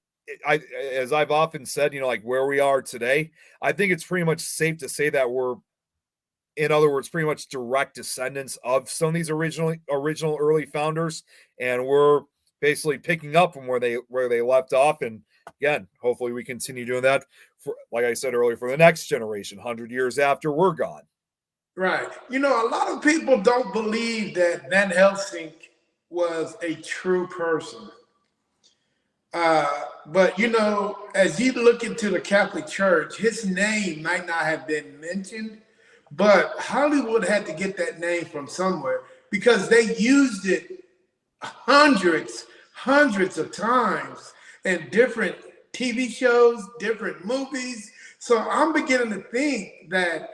I as I've often said, you know, like where we are today, I think it's pretty much safe to say that we're in other words, pretty much direct descendants of some of these original early founders, and we're basically picking up from where they left off. And again, hopefully we continue doing that for, like I said earlier, for the next generation, 100 years after we're gone. Right. You know, a lot of people don't believe that Van Helsing was a true person. But you know, as you look into the Catholic Church, his name might not have been mentioned, but Hollywood had to get that name from somewhere because they used it hundreds of times in different TV shows, different movies. So I'm beginning to think that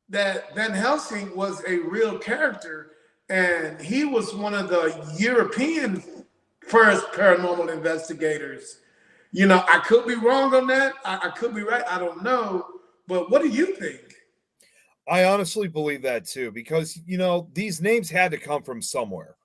that Van Helsing was a real character, and he was one of the European first paranormal investigators. You know, I could be wrong on that. I could be right. I don't know. But what do you think? I honestly believe that too, because you know these names had to come from somewhere.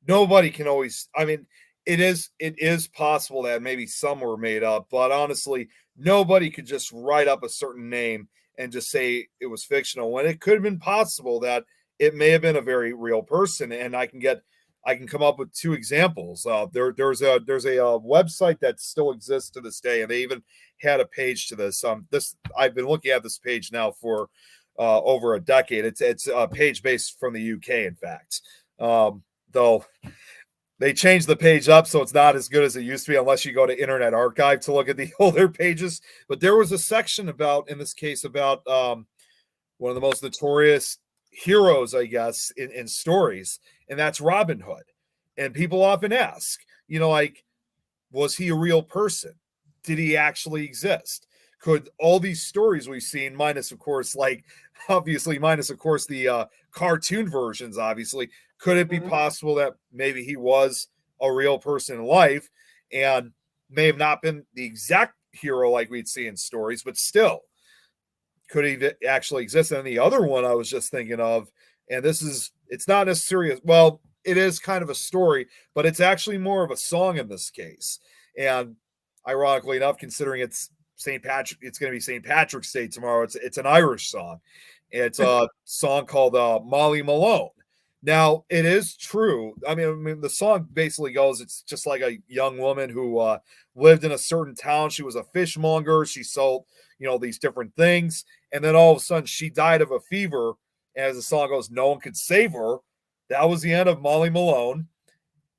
Nobody can always. I mean, it is possible that maybe some were made up, but honestly, nobody could just write up a certain name and just say it was fictional when it could have been possible that it may have been a very real person. And I can come up with two examples. There's a website that still exists to this day, and they even had a page to this. This I've been looking at this page now for over a decade. It's a page based from the UK, in fact. Though they changed the page up so it's not as good as it used to be unless you go to Internet Archive to look at the older pages. But there was a section about, in this case, about one of the most notorious heroes, I guess, in stories, and that's Robin Hood. And people often ask, you know, like, was he a real person? Did he actually exist? Could all these stories we've seen, minus of course the cartoon versions, obviously, could it be possible that maybe he was a real person in life and may have not been the exact hero like we'd see in stories, but still, could he actually exist? And the other one I was just thinking of, and it's not necessarily, well, it is kind of a story, but it's actually more of a song in this case. And ironically enough, considering it's St. Patrick, it's going to be St. Patrick's Day tomorrow. It's an Irish song. It's a song called Molly Malone. Now, it is true. I mean, the song basically goes, it's just like a young woman who lived in a certain town. She was a fishmonger. She sold, you know, these different things. And then all of a sudden she died of a fever. And as the song goes, no one could save her. That was the end of Molly Malone.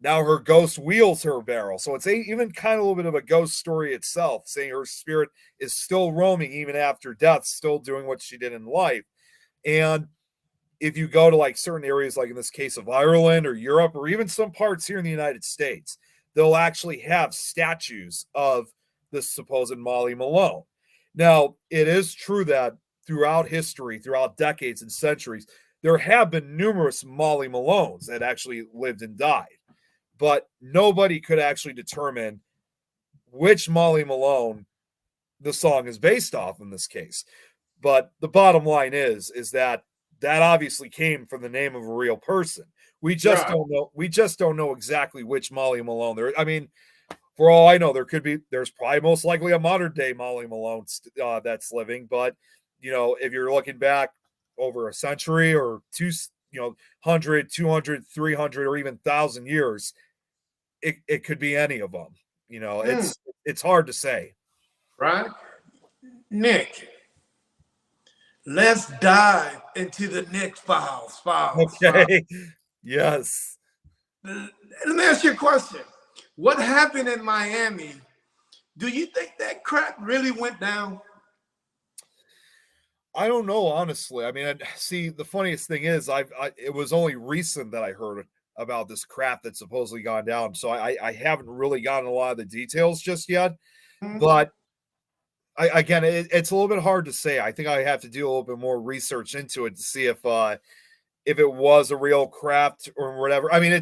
Now her ghost wheels her barrel. So it's even kind of a little bit of a ghost story itself, saying her spirit is still roaming even after death, still doing what she did in life. And if you go to like certain areas, like in this case of Ireland or Europe, or even some parts here in the United States, they'll actually have statues of this supposed Molly Malone. Now, it is true that throughout history, throughout decades and centuries, there have been numerous Molly Malones that actually lived and died. But nobody could actually determine which Molly Malone the song is based off in this case. But the bottom line is that obviously came from the name of a real person. We just don't know. We just don't know exactly which Molly Malone there. I mean, for all I know, there's probably most likely a modern day Molly Malone that's living. But you know, if you're looking back over a century or two, 100, 200, 300, or even 1,000 years, it could be any of them. You know, it's hard to say. Right, Nick. Let's dive into the Nick files. Okay. Yes. Let me ask you a question. What happened in Miami? Do you think that crap really went down? I don't know, honestly. I mean, see, the funniest thing is, it was only recent that I heard about this crap that's supposedly gone down. So I haven't really gotten a lot of the details just yet. But again, it's a little bit hard to say. I think I have to do a little bit more research into it to see if it was a real craft or whatever. I mean,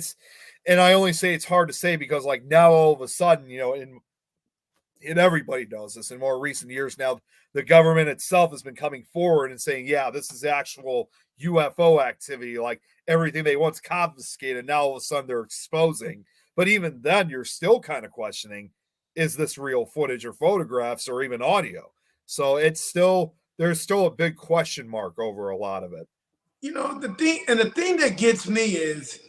and I only say it's hard to say because like now all of a sudden, you know, and everybody knows this in more recent years now, the government itself has been coming forward and saying, yeah, this is actual UFO activity, like everything they once confiscated, now all of a sudden they're exposing. But even then, you're still kind of questioning, is this real footage or photographs or even audio? So it's still, there's still a big question mark over a lot of it. You know, the thing that gets me is,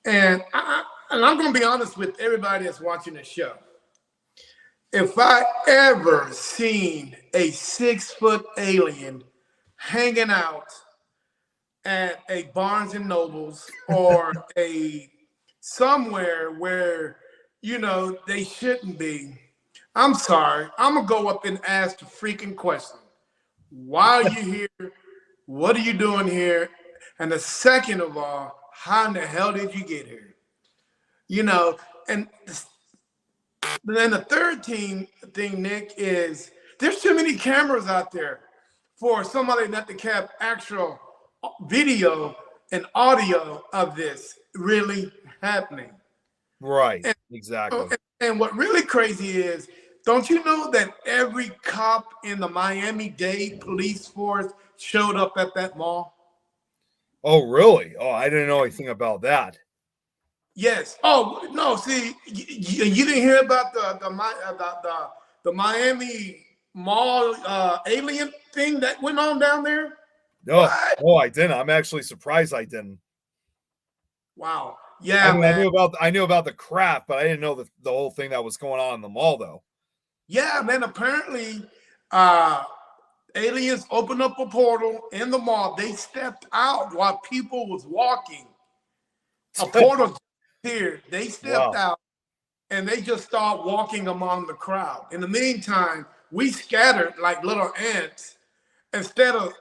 and I'm going to be honest with everybody that's watching the show. If I ever seen a 6-foot alien hanging out at a Barnes and Nobles or a somewhere where, you know, they shouldn't be, I'm sorry, I'm gonna go up and ask the freaking question. Why are you here? What are you doing here? And the second of all, how in the hell did you get here? You know, and then the third thing, Nick, is there's too many cameras out there for somebody not to have actual video and audio of this really happening. Right. And, Exactly. and what really crazy is, don't you know that every cop in the Miami-Dade police force showed up at that mall? Oh, really? Oh, I didn't know anything about that. Yes. Oh no. See, you didn't hear about the Miami Mall alien thing that went on down there? No, no, I didn't. I'm actually surprised I didn't. Wow. Yeah, I man. I knew about the craft, but I didn't know the whole thing that was going on in the mall, though. Yeah, man. Apparently, aliens opened up a portal in the mall. They stepped out while people was walking. A portal appeared. They stepped out and they just start walking among the crowd. In the meantime, we scattered like little ants instead of,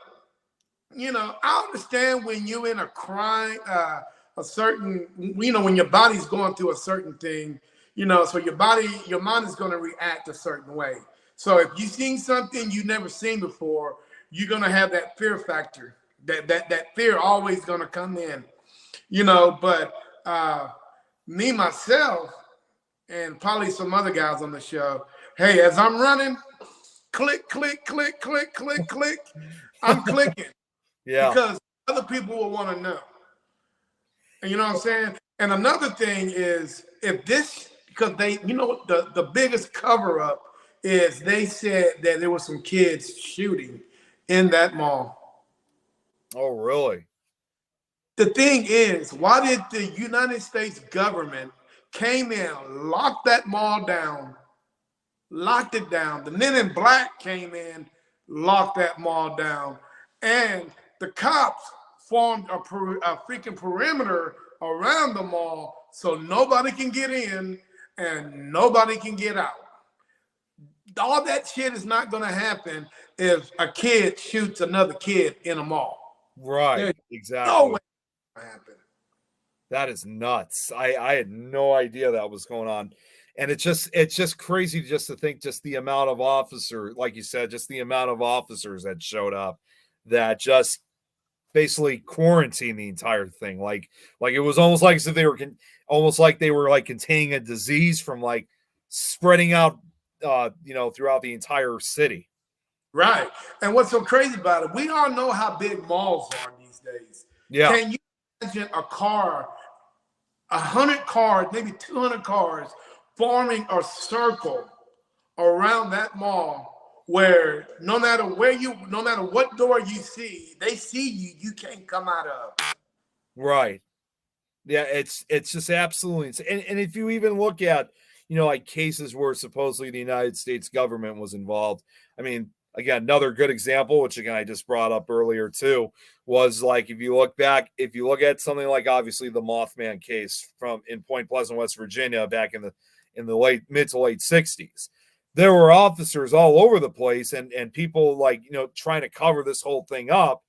you know, I understand when you're in a crime, a certain, you know, when your body's going through a certain thing, you know, so your mind is going to react a certain way. So if you've seen something you've never seen before, you're going to have that fear factor. That fear always going to come in, you know, but me, myself, and probably some other guys on the show. Hey, as I'm running, click, click, click, click, click, click. I'm clicking. Yeah. Because other people will want to know. And you know what I'm saying? And another thing is, if this, because they, you know, the biggest cover up is they said that there were some kids shooting in that mall. Oh, really? The thing is, why did the United States government came in, locked that mall down, locked it down. The Men in Black came in, locked that mall down, and the cops formed a freaking perimeter around the mall so nobody can get in and nobody can get out. All that shit is not going to happen if a kid shoots another kid in a mall. Right. There's exactly. no way it's going to happen. That is nuts. I had no idea that was going on. And it's just crazy just to think just the amount of officers, like you said, just the amount of officers that showed up that just basically quarantined the entire thing. Like it was almost like as if they were like containing a disease from like spreading out you know, throughout the entire city. Right. And what's so crazy about it, we all know how big malls are these days. Yeah. Can you imagine a car, 100 cars, maybe 200 cars forming a circle around that mall where no matter what door you see, they see you, you can't come out of. Right. Yeah, it's just absolutely insane. And if you even look at, you know, like cases where supposedly the United States government was involved, I mean, again, another good example, which again I just brought up earlier too, was like if you look at something like obviously the Mothman case from in Point Pleasant, West Virginia, back in the mid to late 60s. There were officers all over the place and people like, you know, trying to cover this whole thing up.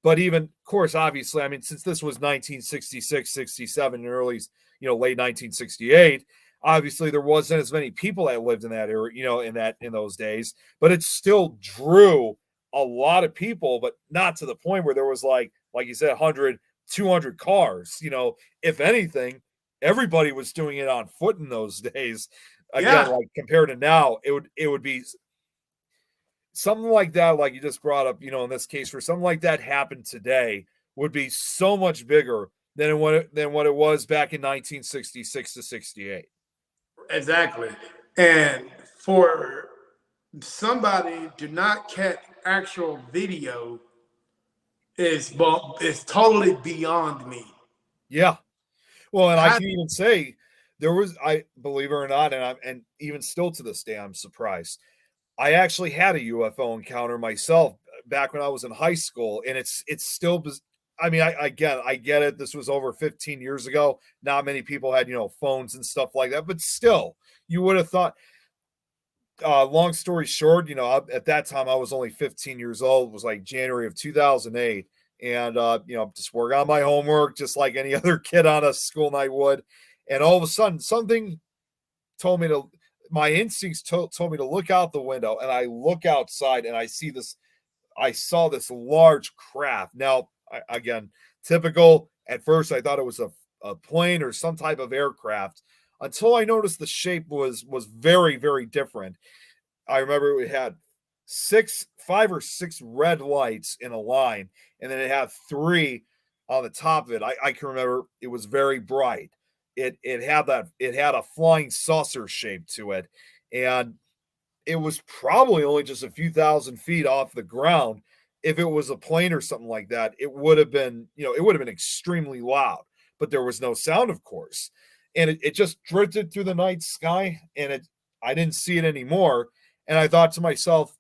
But even, of course, obviously, I mean, since this was 1966, 67, and early, you know, late 1968, obviously there wasn't as many people that lived in that area, you know, in those days, but it still drew a lot of people, but not to the point where there was like you said, 100, 200 cars. You know, if anything, everybody was doing it on foot in those days. Again, like compared to now, it would be something like that, like you just brought up, you know, in this case, for something like that happened today would be so much bigger than what it was back in 1966 to 68. Exactly. And for somebody to not actual video is totally beyond me. Yeah. Well, and I How, can even say there was, I believe it or not, and even still to this day, I'm surprised. I actually had a UFO encounter myself back when I was in high school, and it's still. I mean, I get it. This was over 15 years ago. Not many people had phones and stuff like that, but still, you would have thought. Long story short, at that time I was only 15 years old. It was like January of 2008, and just work on my homework, just like any other kid on a school night would. And all of a sudden, something told me to. My instincts told me to look out the window, and I look outside, and I see this. I saw this large craft. Now, again, typical. At first, I thought it was a plane or some type of aircraft, until I noticed the shape was very, very different. I remember it had five or six red lights in a line, and then it had three on the top of it. I can remember it was very bright. It had a flying saucer shape to it, and it was probably only just a few thousand feet off the ground. If it was a plane or something like that, it would have been, it would have been extremely loud, but there was no sound, of course. And it just drifted through the night sky, and I didn't see it anymore. And I thought to myself,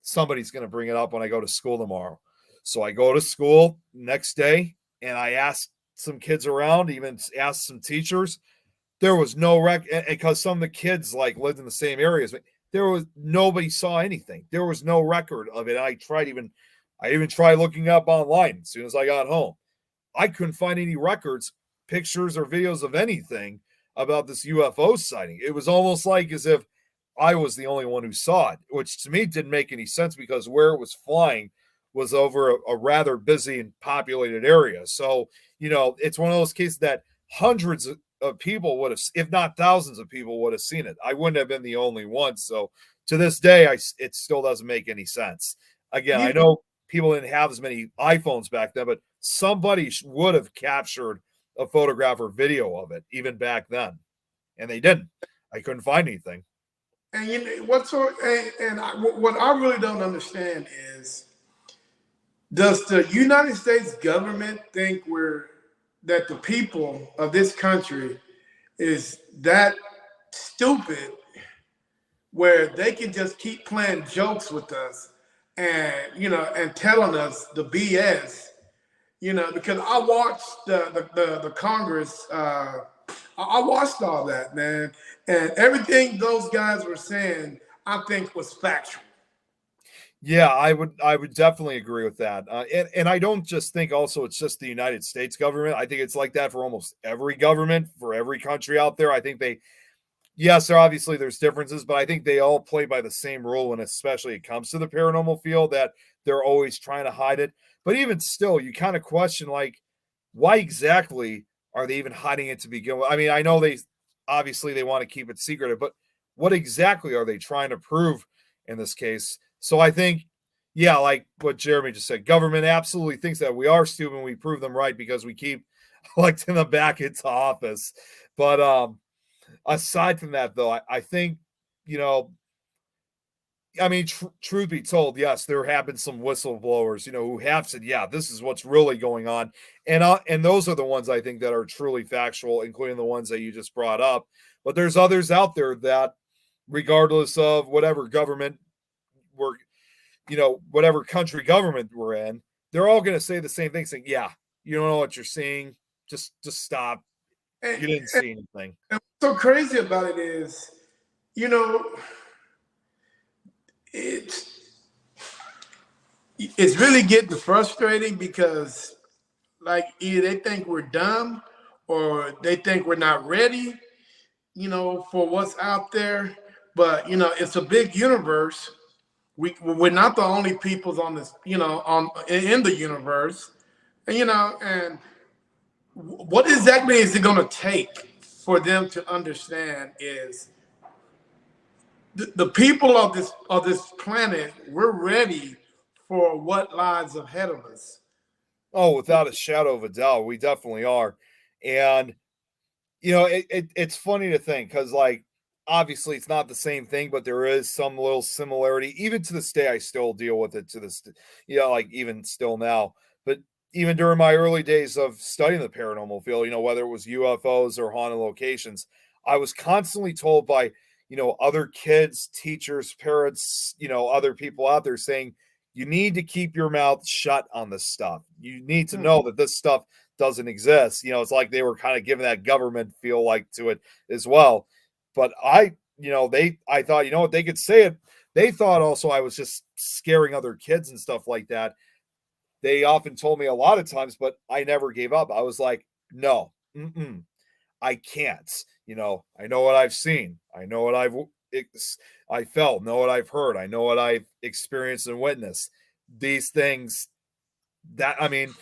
somebody's going to bring it up when I go to school tomorrow. So I go to school next day, and I asked some kids around, even asked some teachers. There was no because some of the kids lived in the same areas. Nobody saw anything. There was no record of it. I even tried looking up online as soon as I got home. I couldn't find any records, pictures, or videos of anything about this UFO sighting. It was almost like as if I was the only one who saw it, which to me didn't make any sense because where it was flying was over a rather busy and populated area. So, it's one of those cases that hundreds of people would have, if not thousands of people would have seen it. I wouldn't have been the only one. So to this day, it still doesn't make any sense. Again, I know people didn't have as many iPhones back then, but somebody would have captured a photograph or video of it even back then, and they didn't. I couldn't find anything. And what I really don't understand is, does the United States government think that the people of this country is that stupid where they can just keep playing jokes with us and telling us the BS, because I watched the Congress. I watched all that, man, and everything those guys were saying, I think was factual. Yeah, I would definitely agree with that. And I don't just think also it's just the United States government. I think it's like that for almost every government, for every country out there. I think yes, there's differences, but I think they all play by the same rule, and especially it comes to the paranormal field, that they're always trying to hide it. But even still, you kind of question, why exactly are they even hiding it to begin with? I mean, I know they want to keep it secretive, but what exactly are they trying to prove in this case? So I think, yeah, like what Jeremy just said, government absolutely thinks that we are stupid and we prove them right because we keep electing them back into office. But aside from that, though, I think, truth be told, yes, there have been some whistleblowers, who have said, yeah, this is what's really going on. And those are the ones I think that are truly factual, including the ones that you just brought up. But there's others out there that, regardless of whatever government whatever country government we're in, they're all going to say the same thing, saying, yeah, you don't know what you're seeing. Just stop. You didn't see anything. And what's so crazy about it is, it's really getting frustrating because either they think we're dumb or they think we're not ready, for what's out there. But it's a big universe. We're not the only peoples on this, in the universe, and what exactly is it going to take for them to understand is the people of this planet, we're ready for what lies ahead of us. Oh, without a shadow of a doubt, we definitely are. And it's funny to think because obviously it's not the same thing, but there is some little similarity. Even to this day, I still deal with it to this, like even still now. But even during my early days of studying the paranormal field, whether it was UFOs or haunted locations, I was constantly told by, other kids, teachers, parents, other people out there saying, you need to keep your mouth shut on this stuff. You need to know that this stuff doesn't exist. It's like they were kind of giving that government feel like to it as well. But I thought, what, they could say it. They thought also I was just scaring other kids and stuff like that. They often told me a lot of times, but I never gave up. I was like, no, I can't. I know what I've seen. I know what I felt, know what I've heard. I know what I've experienced and witnessed. These things in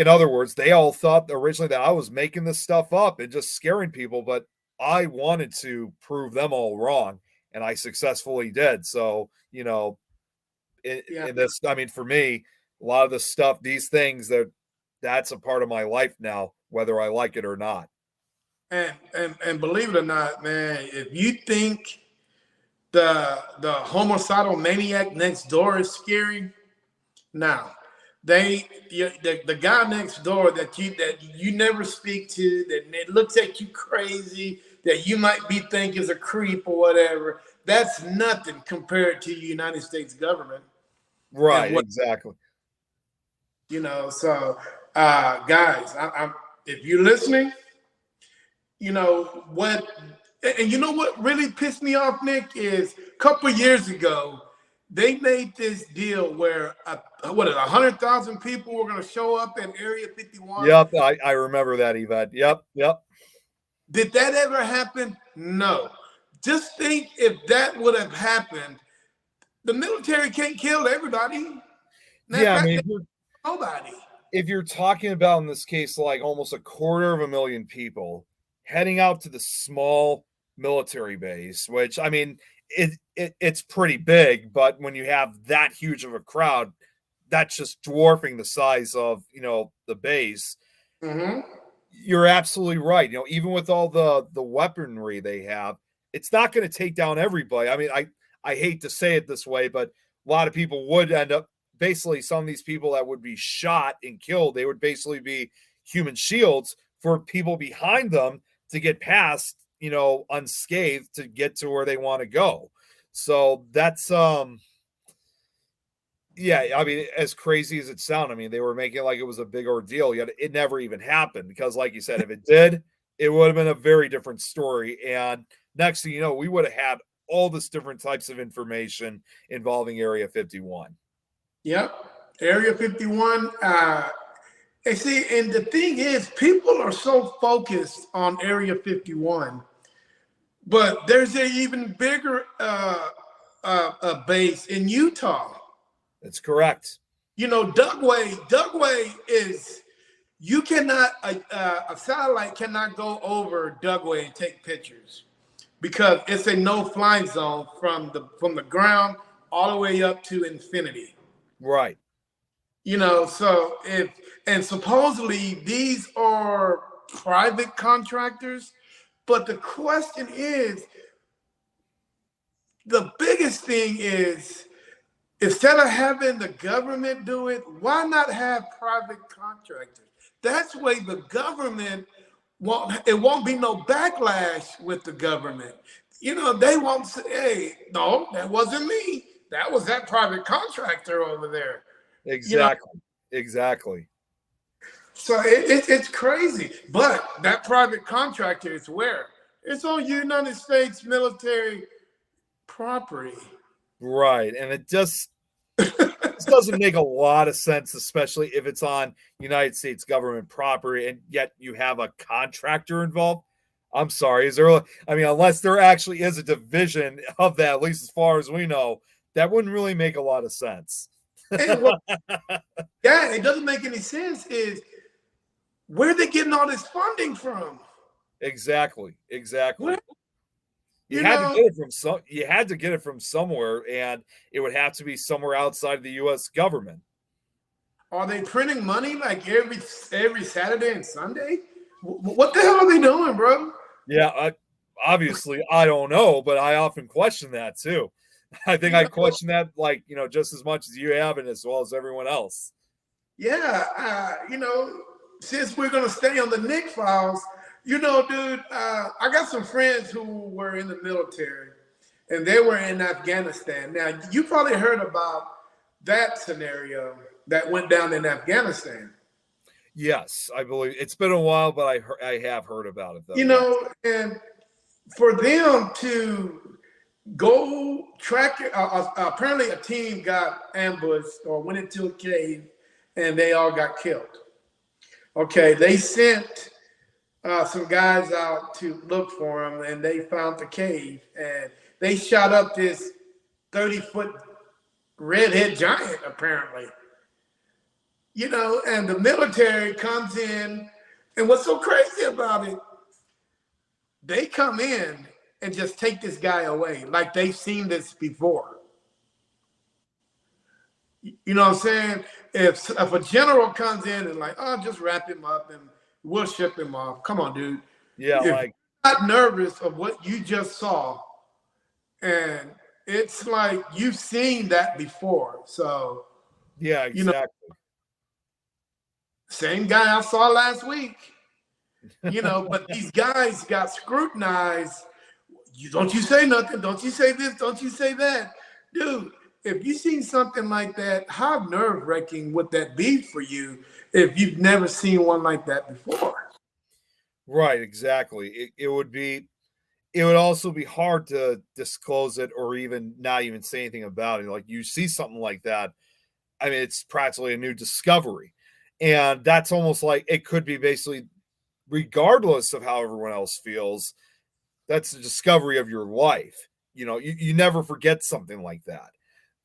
other words, they all thought originally that I was making this stuff up and just scaring people, but I wanted to prove them all wrong, and I successfully did. So, in this, for me, a lot of the stuff, these things that's a part of my life now, whether I like it or not. And believe it or not, man, if you think the homicidal maniac next door is scary, now the guy next door that you never speak to, that looks at you crazy, that you might be think is a creep or whatever, that's nothing compared to the United States government. Right, exactly. So guys, I'm if you're listening, what, and you know what really pissed me off, Nick, is a couple of years ago, they made this deal where 100,000 people were going to show up in Area 51. Yep, I remember that event. Yep. Did that ever happen? No. Just think if that would have happened, the military can't kill everybody. Nobody. If you're talking about in this case like almost 250,000 people heading out to the small military base, which it's pretty big, but when you have that huge of a crowd, that's just dwarfing the size of the base. Mm-hmm. You're absolutely right. Even with all the weaponry they have, it's not going to take down everybody. I hate to say it this way, but a lot of people would end up, basically some of these people that would be shot and killed, they would basically be human shields for people behind them to get past, unscathed to get to where they want to go. So that's as crazy as it sounded, they were making it like it was a big ordeal, yet it never even happened, because like you said, if it did, it would have been a very different story. And next thing you know, we would have had all this different types of information involving Area 51. Yep. Area 51. And see, and the thing is, people are so focused on Area 51, but there's an even bigger base in Utah. That's correct. Dugway is, you cannot, a satellite cannot go over Dugway and take pictures, because it's a no-fly zone from the ground all the way up to infinity. Right. So and supposedly these are private contractors, but the question is, the biggest thing is, instead of having the government do it, why not have private contractors? That's way the government won't be no backlash with the government. They won't say, hey, no, that wasn't me. That was that private contractor over there. Exactly. So it's crazy. But that private contractor is where? It's on United States military property. Right. And it just doesn't make a lot of sense, especially if it's on United States government property and yet you have a contractor involved. I'm sorry. Unless there actually is a division of that, at least as far as we know, that wouldn't really make a lot of sense. It doesn't make any sense. Is where are they getting all this funding from? Exactly. Where, you had to get it from somewhere, and it would have to be somewhere outside of the U.S. government. Are they printing money like every Saturday and Sunday? What the hell are they doing, bro? Yeah, Obviously, I don't know, but I often question that too. I think You I know, question that, like, just as much as you have and as well as everyone else. yeah, since we're gonna stay on the Nick files, dude, I got some friends who were in the military, and they were in Afghanistan. Now, you probably heard about that scenario that went down in Afghanistan. Yes, I believe it's been a while, but I have heard about it though. Yes. And for them to go track it, apparently a team got ambushed or went into a cave, and they all got killed. Okay, they sent some guys out to look for them, and they found the cave, and they shot up this 30-foot redhead giant, apparently. And the military comes in, and what's so crazy about it, they come in and just take this guy away like they've seen this before. You know what I'm saying? If a general comes in and like, oh, just wrap him up and we'll ship him off. Come on, dude. Yeah, If like you're not nervous of what you just saw, and it's like you've seen that before. So yeah, exactly. Same guy I saw last week. But these guys got scrutinized. Don't you say nothing. Don't you say this. Don't you say that. Dude, if you seen something like that, how nerve-wracking would that be for you if you've never seen one like that before? Right, exactly. It would also be hard to disclose it or even not even say anything about it. Like you see something like that, I mean, it's practically a new discovery. And that's almost like it could be basically, regardless of how everyone else feels, that's the discovery of your life. You never forget something like that.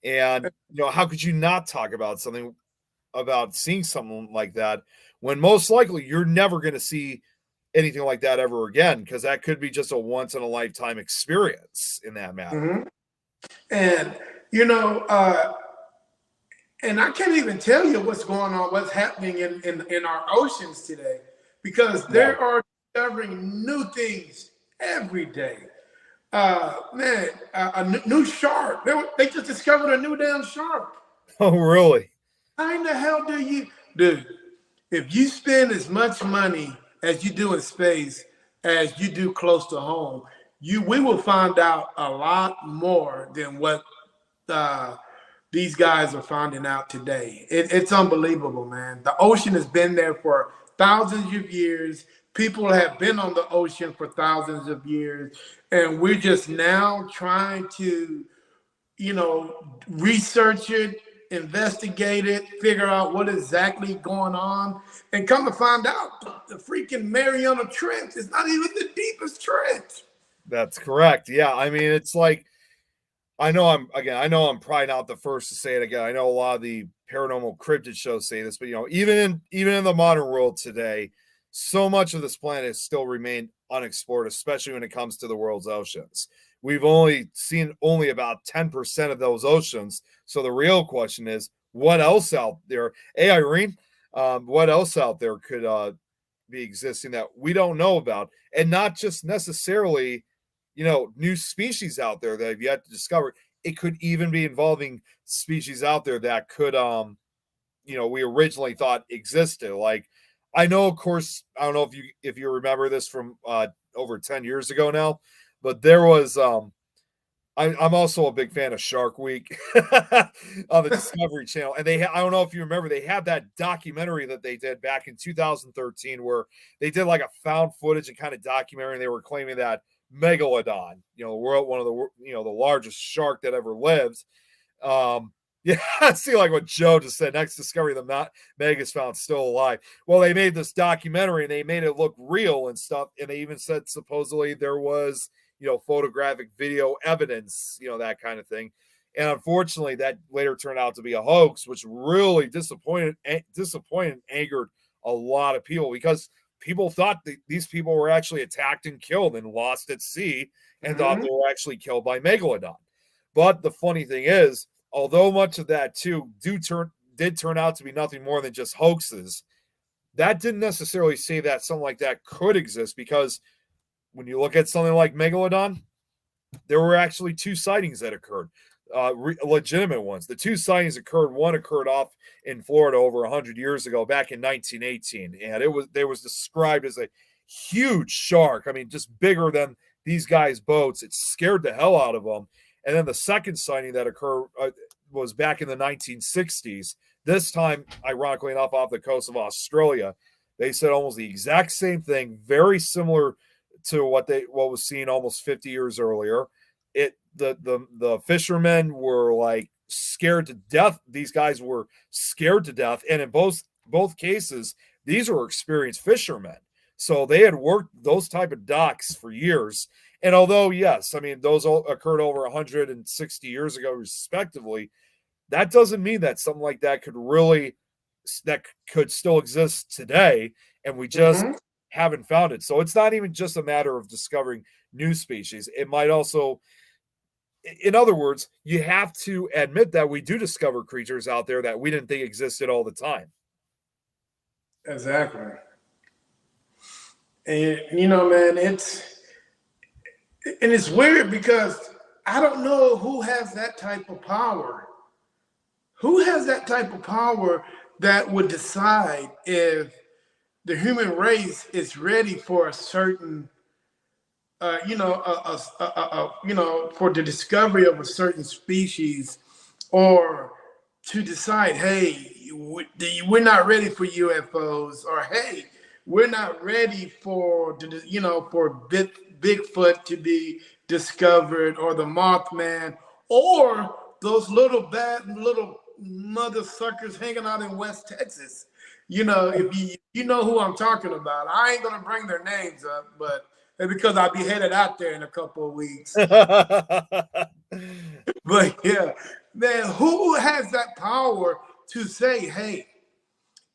And, how could you not talk about something, about seeing something like that, when most likely you're never going to see anything like that ever again? Because that could be just a once in a lifetime experience in that matter. Mm-hmm. And, and I can't even tell you what's going on, what's happening in our oceans today, because they are discovering new things every day. A new shark. They just discovered a new damn shark. Oh, really? How in the hell do you, dude? If you spend as much money as you do in space as you do close to home, we will find out a lot more than what these guys are finding out today. It's unbelievable, man. The ocean has been there for thousands of years. People have been on the ocean for thousands of years, and we're just now trying to, research it, investigate it, figure out what exactly going on, and come to find out the freaking Mariana Trench is not even the deepest trench. That's correct. Yeah, I mean, it's like, I know I'm probably not the first to say it again. I know a lot of the paranormal cryptid shows say this, but even in the modern world today, so much of this planet has still remained unexplored, especially when it comes to the world's oceans. We've only seen about 10% of those oceans. So the real question is, what else out there? Hey, Irene, what else out there could be existing that we don't know about? And not just necessarily, new species out there that have yet to discover. It could even be involving species out there that could, we originally thought existed. Like, I know, of course, I don't know if you remember this from over 10 years ago now, but there was I'm also a big fan of Shark Week on the Discovery Channel, and I don't know if you remember, they had that documentary that they did back in 2013 where they did like a found footage and kind of documentary, and they were claiming that Megalodon, one of the the largest shark that ever lived. Yeah, I see like what Joe just said. Next discovery, the Meg is found still alive. Well, they made this documentary and they made it look real and stuff, and they even said supposedly there was photographic video evidence, that kind of thing. And unfortunately, that later turned out to be a hoax, which really disappointed and angered a lot of people, because people thought that these people were actually attacked and killed and lost at sea, and thought they were actually killed by Megalodon. But the funny thing is, although much of that too did turn out to be nothing more than just hoaxes, that didn't necessarily say that something like that could exist, because when you look at something like Megalodon, there were actually 2 sightings that occurred, legitimate ones. The 2 sightings occurred. One occurred off in Florida over 100 years ago, back in 1918, and it was described as a huge shark. I mean, just bigger than these guys' boats. It scared the hell out of them. And then the second sighting that occurred was back in the 1960s. This time, ironically enough, off the coast of Australia. They said almost the exact same thing, very similar to what was seen almost 50 years earlier. The fishermen were like scared to death. These guys were scared to death, and in both cases, these were experienced fishermen. So they had worked those type of docks for years. And although, yes, I mean, those all occurred over 160 years ago, respectively, that doesn't mean that something like that could still exist today, and we just haven't found it. So it's not even just a matter of discovering new species. It might also, in other words, you have to admit that we do discover creatures out there that we didn't think existed all the time. Exactly. And you know, man, it's weird because I don't know who has that type of power. Who has that type of power that would decide if the human race is ready for a certain, for the discovery of a certain species, or to decide, hey, we're not ready for UFOs, or hey, we're not ready for Bigfoot to be discovered, or the Mothman, or those little bad little mother suckers hanging out in West Texas. You know, if you know who I'm talking about. I ain't gonna bring their names up, but because I'll be headed out there in a couple of weeks. But yeah, man, who has that power to say, hey,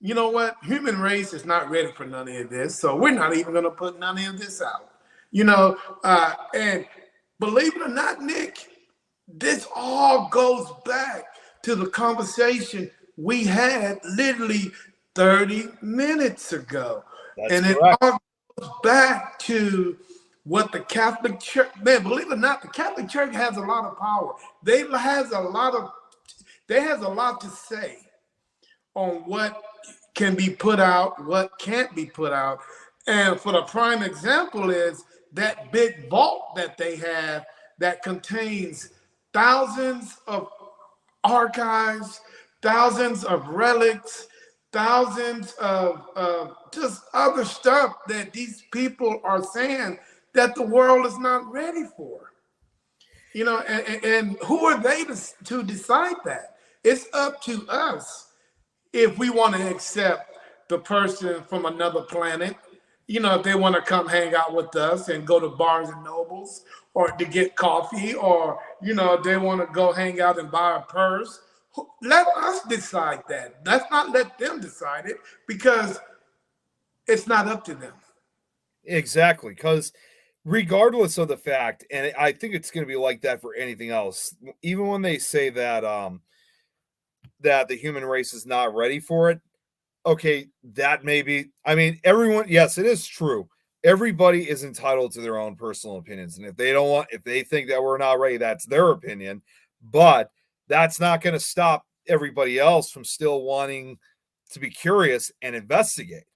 you know what? Human race is not ready for none of this, so we're not even gonna put none of this out. You know, and believe it or not, Nick, this all goes back to the conversation we had literally 30 minutes ago. That's and correct. It all goes back to what the Catholic Church, man, believe it or not, the Catholic Church has a lot of power. They has a lot to say on what can be put out, what can't be put out. And for the prime example is that big vault that they have that contains thousands of archives, thousands of relics, thousands of just other stuff that these people are saying that the world is not ready for. You know, and who are they to decide that? It's up to us if we want to accept the person from another planet. You know, if they want to come hang out with us and go to Barnes and Nobles or to get coffee, or, you know, they want to go hang out and buy a purse, let us decide that. Let's not let them decide it, because it's not up to them. Exactly, because regardless of the fact, and I think it's going to be like that for anything else, even when they say that that the human race is not ready for it, okay, that may be, I mean, everyone, yes, it is true. Everybody is entitled to their own personal opinions. And if they think that we're not ready, that's their opinion. But that's not going to stop everybody else from still wanting to be curious and investigate.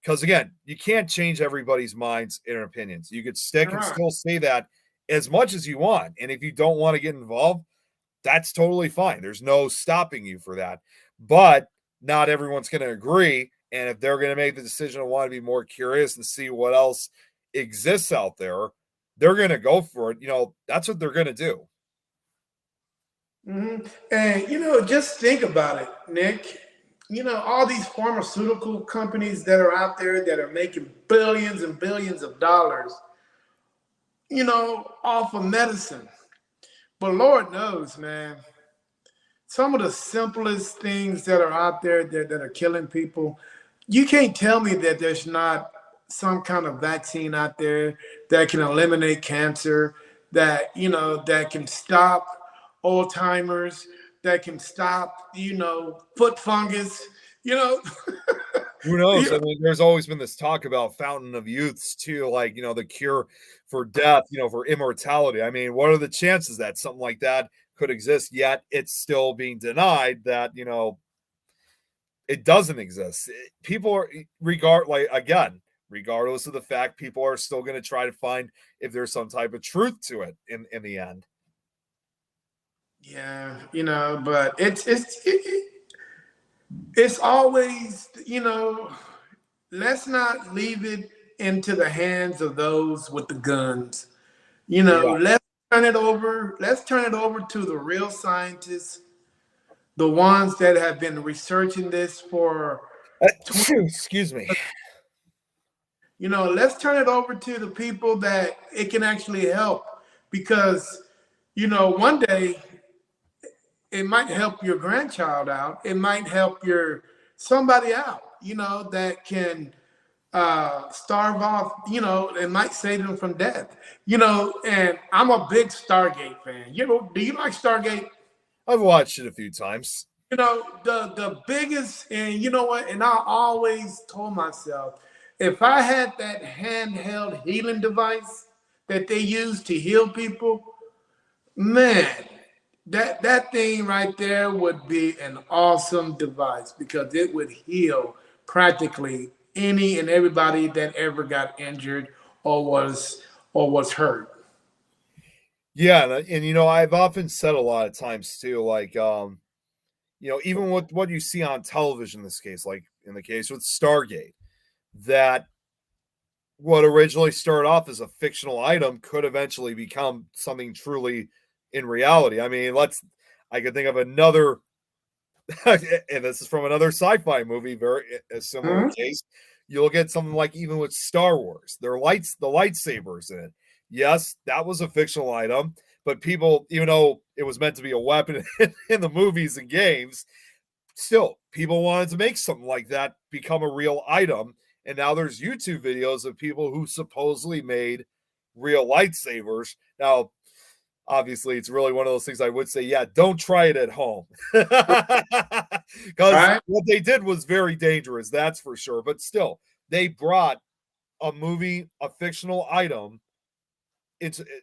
Because again, you can't change everybody's minds and opinions. You could still say that as much as you want. And if you don't want to get involved, that's totally fine. There's no stopping you for that. But not everyone's going to agree. And if they're going to make the decision to want to be more curious and see what else exists out there, they're going to go for it. You know, that's what they're going to do. Mm-hmm. And, you know, just think about it, Nick. You know, all these pharmaceutical companies that are out there that are making billions and billions of dollars, you know, off of medicine. But Lord knows, man, some of the simplest things that are out there that are killing people, you can't tell me that there's not some kind of vaccine out there that can eliminate cancer, that, you know, that can stop Alzheimer's, that can stop, you know, foot fungus, you know. Who knows? Yeah. I mean, there's always been this talk about fountain of youths too, like, the cure for death, for immortality. I mean, what are the chances that something like that could exist, yet it's still being denied that, it doesn't exist. People are regardless of the fact, people are still going to try to find if there's some type of truth to it in the end. Yeah, but it's always, let's not leave it into the hands of those with the guns. Yeah. Let's turn it over. Let's turn it over to the real scientists, the ones that have been researching this for Excuse me. Let's turn it over to the people that it can actually help, because one day it might help your grandchild out. It might help somebody out, that can starve off, it might save them from death, and I'm a big Stargate fan. Do you like Stargate? I've watched it a few times. The biggest, and you know what, and I always told myself, if I had that handheld healing device that they use to heal people, man, that thing right there would be an awesome device, because it would heal practically any and everybody that ever got injured or was hurt. Yeah, and I've often said a lot of times too, like even with what you see on television in this case, like in the case with Stargate, that what originally started off as a fictional item could eventually become something truly in reality. I mean, I could think of another, and this is from another sci-fi movie, very a similar case. You look at something like even with Star Wars, the lightsabers in it. Yes, that was a fictional item, but people, even though it was meant to be a weapon in the movies and games, still people wanted to make something like that become a real item. And now there's YouTube videos of people who supposedly made real lightsabers. Now, obviously, it's really one of those things I would say, yeah, don't try it at home. Because what they did was very dangerous, that's for sure. But still, they brought a movie, a fictional item,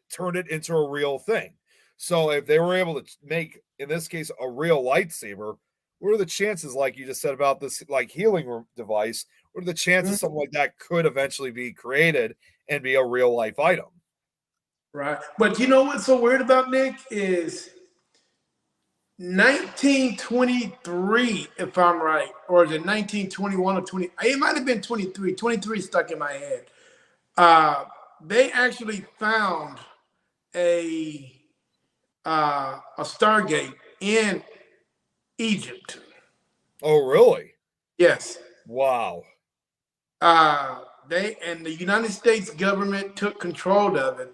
turned it into a real thing. So if they were able to make, in this case, a real lightsaber, what are the chances, like you just said about this like healing device, what are the chances something like that could eventually be created and be a real life item? Right. But you know what's so weird about Nick is 1923, if I'm right, or is it 1921 or 20? It might have been 23. 23 stuck in my head. They actually found a Stargate in Egypt. Oh, really? Yes. Wow. The United States government took control of it.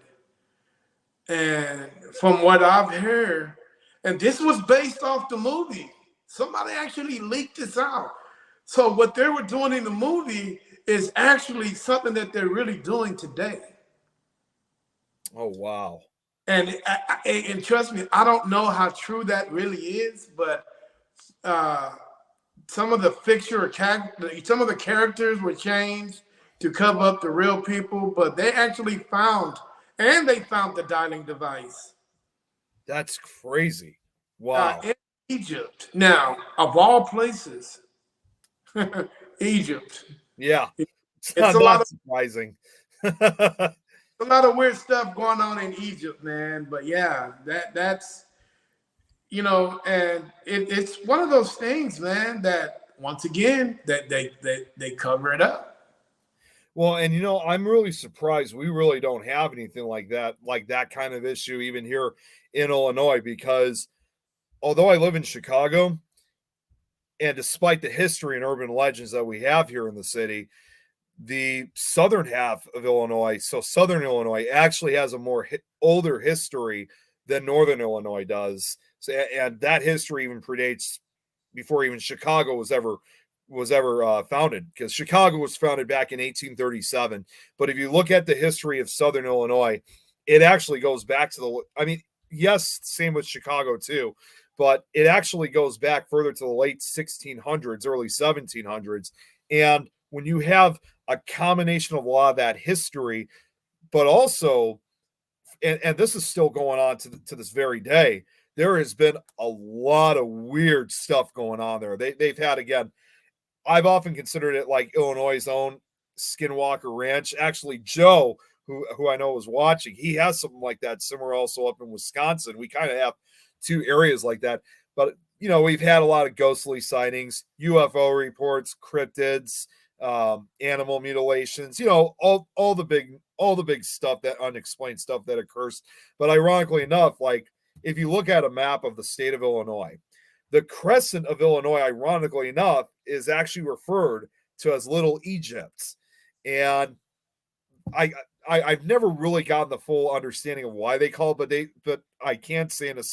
And from what I've heard, and this was based off the movie, somebody actually leaked this out. So what they were doing in the movie is actually something that they're really doing today. Oh, wow. And trust me, I don't know how true that really is, but some of the some of the characters were changed to cover up the real people, but they actually found the dialing device. That's crazy. Wow. In Egypt. Now, of all places, Egypt. Yeah. It's a lot of surprising. a lot of weird stuff going on in Egypt, man. But yeah, that's and it's one of those things, man, that once again that they cover it up. Well, and I'm really surprised we really don't have anything like that kind of issue even here in Illinois, because although I live in Chicago, and despite the history and urban legends that we have here in the city, the southern half of Illinois, so southern Illinois, actually has a more older history than northern Illinois does. So, and that history even predates before even Chicago was ever founded, because Chicago was founded back in 1837. But if you look at the history of southern Illinois, it actually goes back to yes, same with Chicago too, but it actually goes back further to the late 1600s, early 1700s. And when you have a combination of a lot of that history, but also, and this is still going on to this very day, there has been a lot of weird stuff going on there. They've had, again, I've often considered it like Illinois' own Skinwalker Ranch. Actually, Joe, who I know was watching, he has something like that somewhere also up in Wisconsin. We kind of have two areas like that. But we've had a lot of ghostly sightings, UFO reports, cryptids, animal mutilations. All the big stuff, that unexplained stuff that occurs. But ironically enough, like if you look at a map of the state of Illinois, the crescent of Illinois, ironically enough, is actually referred to as Little Egypt. And I've never really gotten the full understanding of why they call it, but I can say in a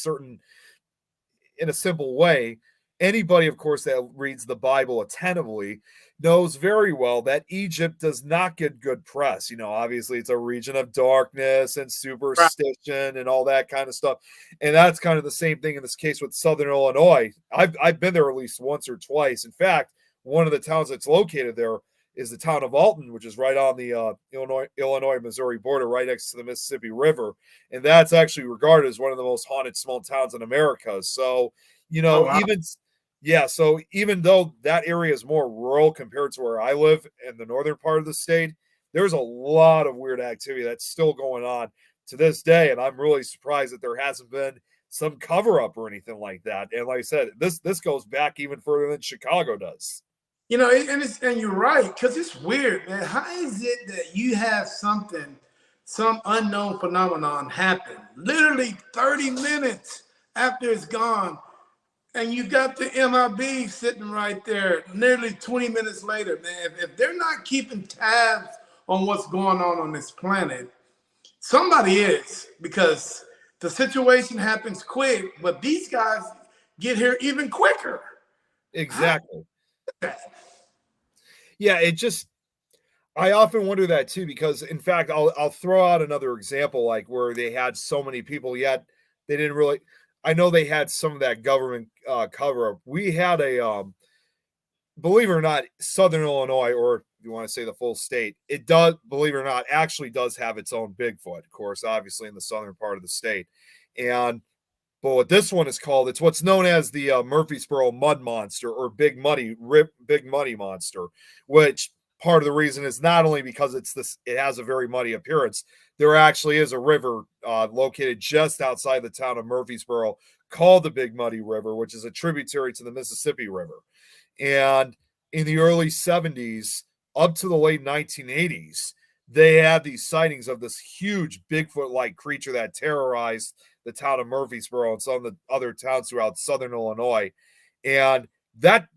simple way, anybody, of course, that reads the Bible attentively knows very well that Egypt does not get good press. Obviously it's a region of darkness and superstition and all that kind of stuff. And that's kind of the same thing in this case with Southern Illinois. I've been there at least once or twice. In fact, one of the towns that's located there is the town of Alton, which is right on the Illinois-Missouri border, right next to the Mississippi River. And that's actually regarded as one of the most haunted small towns in America. So, Oh, wow. so even though that area is more rural compared to where I live in the northern part of the state, there's a lot of weird activity that's still going on to this day. And I'm really surprised that there hasn't been some cover up or anything like that. And like I said, this goes back even further than Chicago does. And you're right, because it's weird, man. How is it that you have some unknown phenomenon happen literally 30 minutes after it's gone, and you got the MIB sitting right there nearly 20 minutes later, man? If they're not keeping tabs on what's going on this planet, somebody is, because the situation happens quick, but these guys get here even quicker. Exactly. Yeah, I often wonder that too, because in fact, I'll throw out another example, like where they had so many people, yet they didn't really. I know they had some of that government cover up. We had believe it or not, Southern Illinois, or you want to say the full state, it does, believe it or not, actually does have its own Bigfoot, of course, obviously in the southern part of the state. But what this one is called, it's what's known as the Murfreesboro Mud Monster, or Big Muddy Monster, which part of the reason is not only because it has a very muddy appearance. There actually is a river located just outside the town of Murfreesboro called the Big Muddy River, which is a tributary to the Mississippi River. And in the early 70s up to the late 1980s, they had these sightings of this huge Bigfoot-like creature that terrorized the town of Murfreesboro and some of the other towns throughout southern Illinois. And that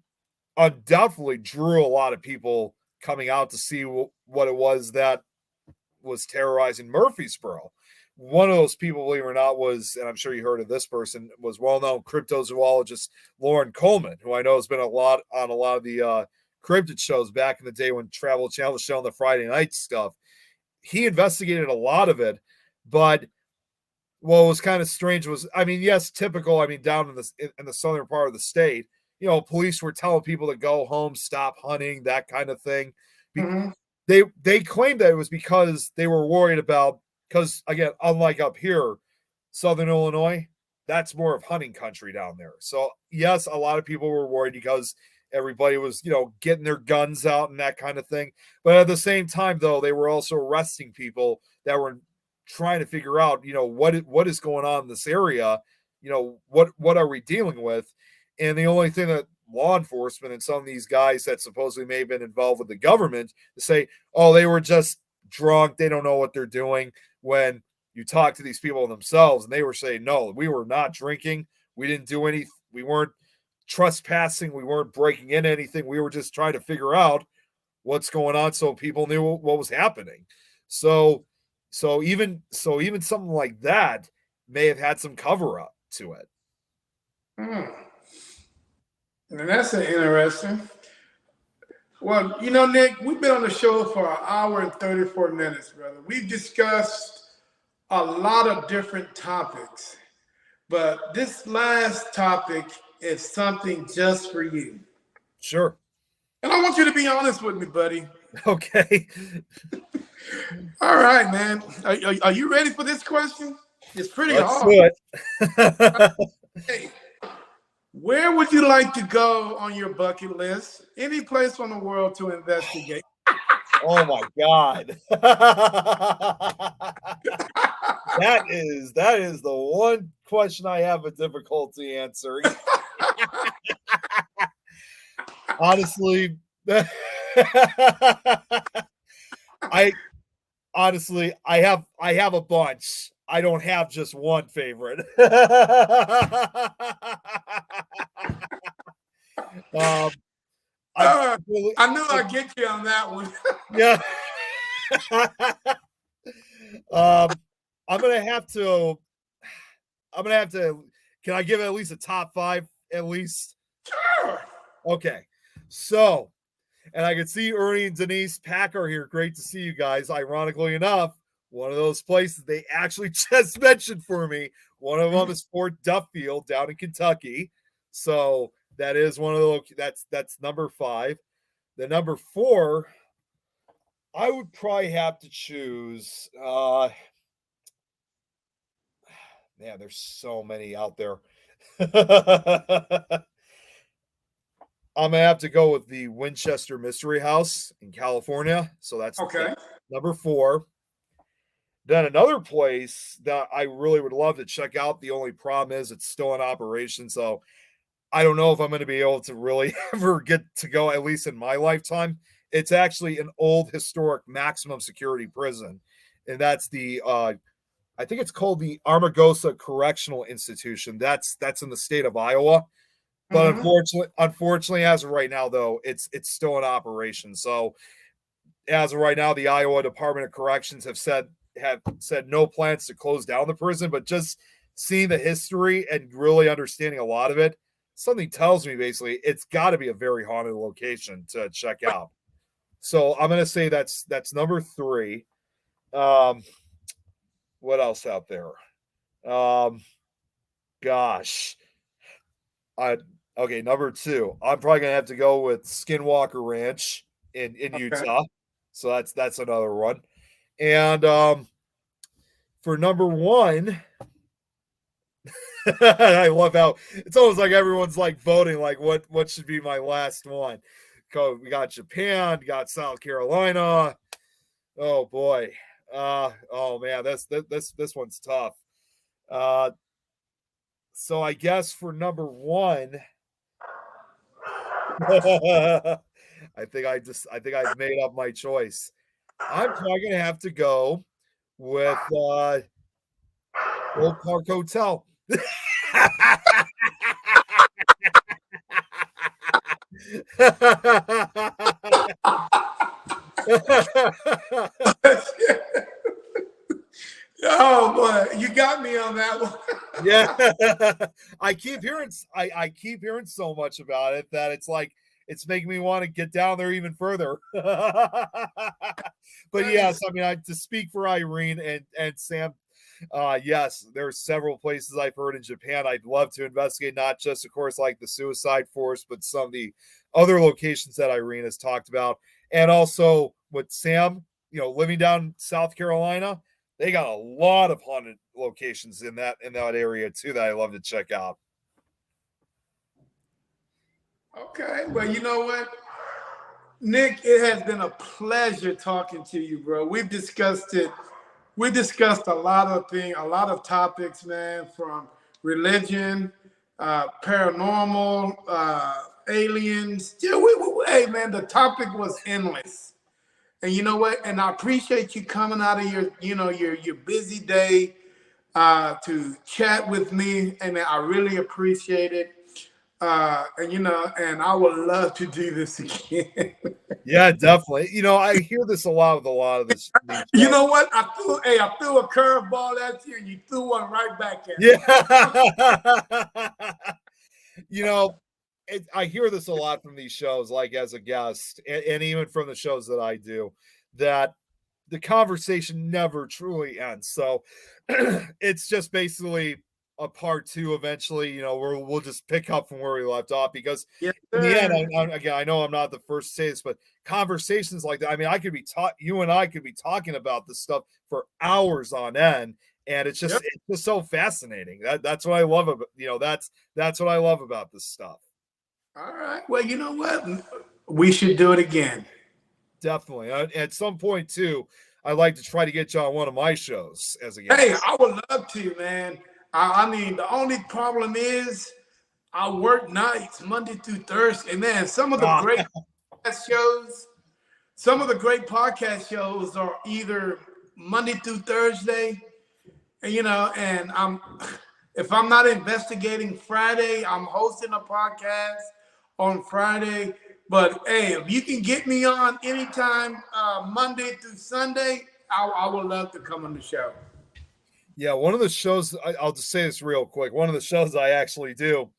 undoubtedly drew a lot of people coming out to see what it was that was terrorizing Murfreesboro. One of those people, believe it or not, was, and I'm sure you heard of this person, was well-known cryptozoologist Lauren Coleman, who I know has been on a lot of the cryptid shows back in the day when Travel Channel was showing the Friday night stuff. He investigated a lot of it, but what was kind of strange was, I mean, yes, typical. I mean, down in the southern part of the state, police were telling people to go home, stop hunting, that kind of thing. Mm-hmm. They claimed that it was because they were worried about, because again, unlike up here, southern Illinois, that's more of hunting country down there. So yes, a lot of people were worried because everybody was, getting their guns out and that kind of thing. But at the same time, though, they were also arresting people that were trying to figure out, what is going on in this area, what are we dealing with? And the only thing that law enforcement and some of these guys that supposedly may have been involved with the government to say, oh, they were just drunk, they don't know what they're doing. When you talk to these people themselves, and they were saying, no, we were not drinking, we didn't do any, we weren't trespassing, we weren't breaking in anything, we were just trying to figure out what's going on so people knew what was happening. So even something like that may have had some cover up to it. And that's interesting. Well, Nick, we've been on the show for 1 hour and 34 minutes, brother. We've discussed a lot of different topics, but this last topic is something just for you. Sure. And I want you to be honest with me, buddy. Okay. All right, man. Are you ready for this question? It's pretty Let's hard. do it. Hey, where would you like to go on your bucket list? Any place on the world to investigate? Oh my God. That is the one question I have a difficulty answering. Honestly, I I have a bunch. I don't have just one favorite. I knew I've, I'd get you on that one. yeah. I'm gonna have to. Can I give it at least a top 5? At least. Sure. Okay. So, and I can see Ernie and Denise Packer here. Great to see you guys. Ironically enough, one of those places they actually just mentioned for me. One of them is Fort Duffield down in Kentucky. So that is one of the that's number 5. The number 4, I would probably have to choose. Man, there's so many out there. I'm gonna have to go with the Winchester Mystery House in California. So that's Okay. number 4. Then another place that I really would love to check out. The only problem is it's still in operation. So I don't know if I'm going to be able to really ever get to go, at least in my lifetime. It's actually an old historic maximum security prison. And that's the I think it's called the Armagosa Correctional Institution. That's in the state of Iowa. But unfortunately, as of right now, though, it's still in operation. So as of right now, the Iowa Department of Corrections have said no plans to close down the prison, but just seeing the history and really understanding a lot of it, something tells me basically it's got to be a very haunted location to check out. So I'm gonna say that's number 3. What else out there? Gosh, okay, number 2. I'm probably gonna have to go with Skinwalker Ranch in Utah. So that's another one. And for number 1, I love how it's almost like everyone's like voting like what should be my last one. We got Japan, got South Carolina. Oh boy. Oh man, this one's tough. So I guess for number 1, I think I've made up my choice. I'm probably gonna have to go with Old Park Hotel. Oh boy, you got me on that one. Yeah, I keep hearing so much about it that it's like it's making me want to get down there even further. But yes, I mean, to speak for Irene and Sam, yes, there's several places I've heard in Japan I'd love to investigate, not just, of course, like the Suicide Forest, but some of the other locations that Irene has talked about. And also with Sam, living down South Carolina, they got a lot of haunted locations in that area too that I love to check out. Okay, well, you know what, Nick, it has been a pleasure talking to you, bro. We've discussed it. We discussed a lot of things, a lot of topics, man, from religion, paranormal, aliens. Yeah, hey, man, the topic was endless. And you know what? And I appreciate you coming out of your busy day to chat with me, and I really appreciate it. And I would love to do this again. Yeah, definitely. I hear this a lot with a lot of this. You know what? I threw a curveball at you, and you threw one right back at me. Yeah. I hear this a lot from these shows, like as a guest, and even from the shows that I do, that the conversation never truly ends. So it's just basically a part two eventually. You know, we'll just pick up from where we left off because Yes, in the end, sir. again, I know I'm not the first to say this, but conversations like that. I mean, I could be you and I could be talking about this stuff for hours on end, and Yep. it's just so fascinating. That's what I love about that's what I love about this stuff. All right. Well, you know what? We should do it again. Definitely. At some point too, I'd like to try to get you on one of my shows as a Hey, guest. I would love to, man. I mean, the only problem is I work nights Monday through Thursday. And man, Ah, shows, some of the great podcast shows are either Monday through Thursday, and and if I'm not investigating Friday, I'm hosting a podcast on Friday. But hey, if you can get me on anytime, Monday through Sunday, I would love to come on the show. yeah, one of the shows, I'll just say this real quick. One of the shows I actually do,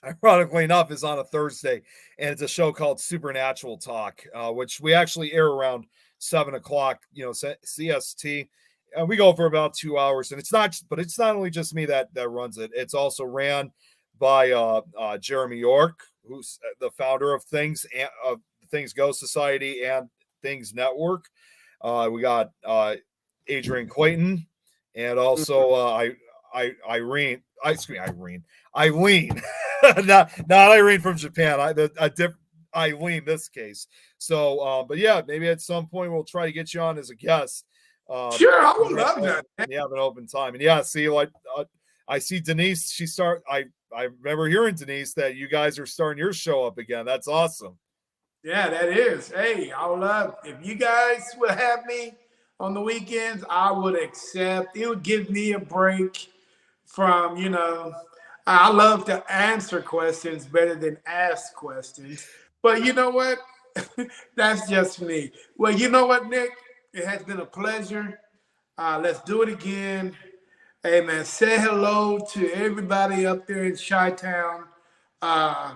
ironically enough, is on a Thursday, and it's a show called Supernatural Talk, which we actually air around 7 o'clock, CST. And we go for about 2 hours, and it's not only just me that runs it. It's also ran by Jeremy York, who's the founder of Things Go Society and Things Network. We got Adrian Clayton, and also Eileen, not Irene from Japan. A different Eileen this case. So, but yeah, maybe at some point we'll try to get you on as a guest. Sure, I would love that. You have an open time, and yeah, see, like I see Denise. I remember hearing Denise that you guys are starting your show up again. That's awesome. Yeah, that is. Hey, I would love if you guys would have me on the weekends. I would accept. It would give me a break from I love to answer questions better than ask questions. But you know what? That's just me. Well, you know what, Nick? It has been a pleasure. Let's do it again. Hey, man, say hello to everybody up there in Chi-Town. Uh,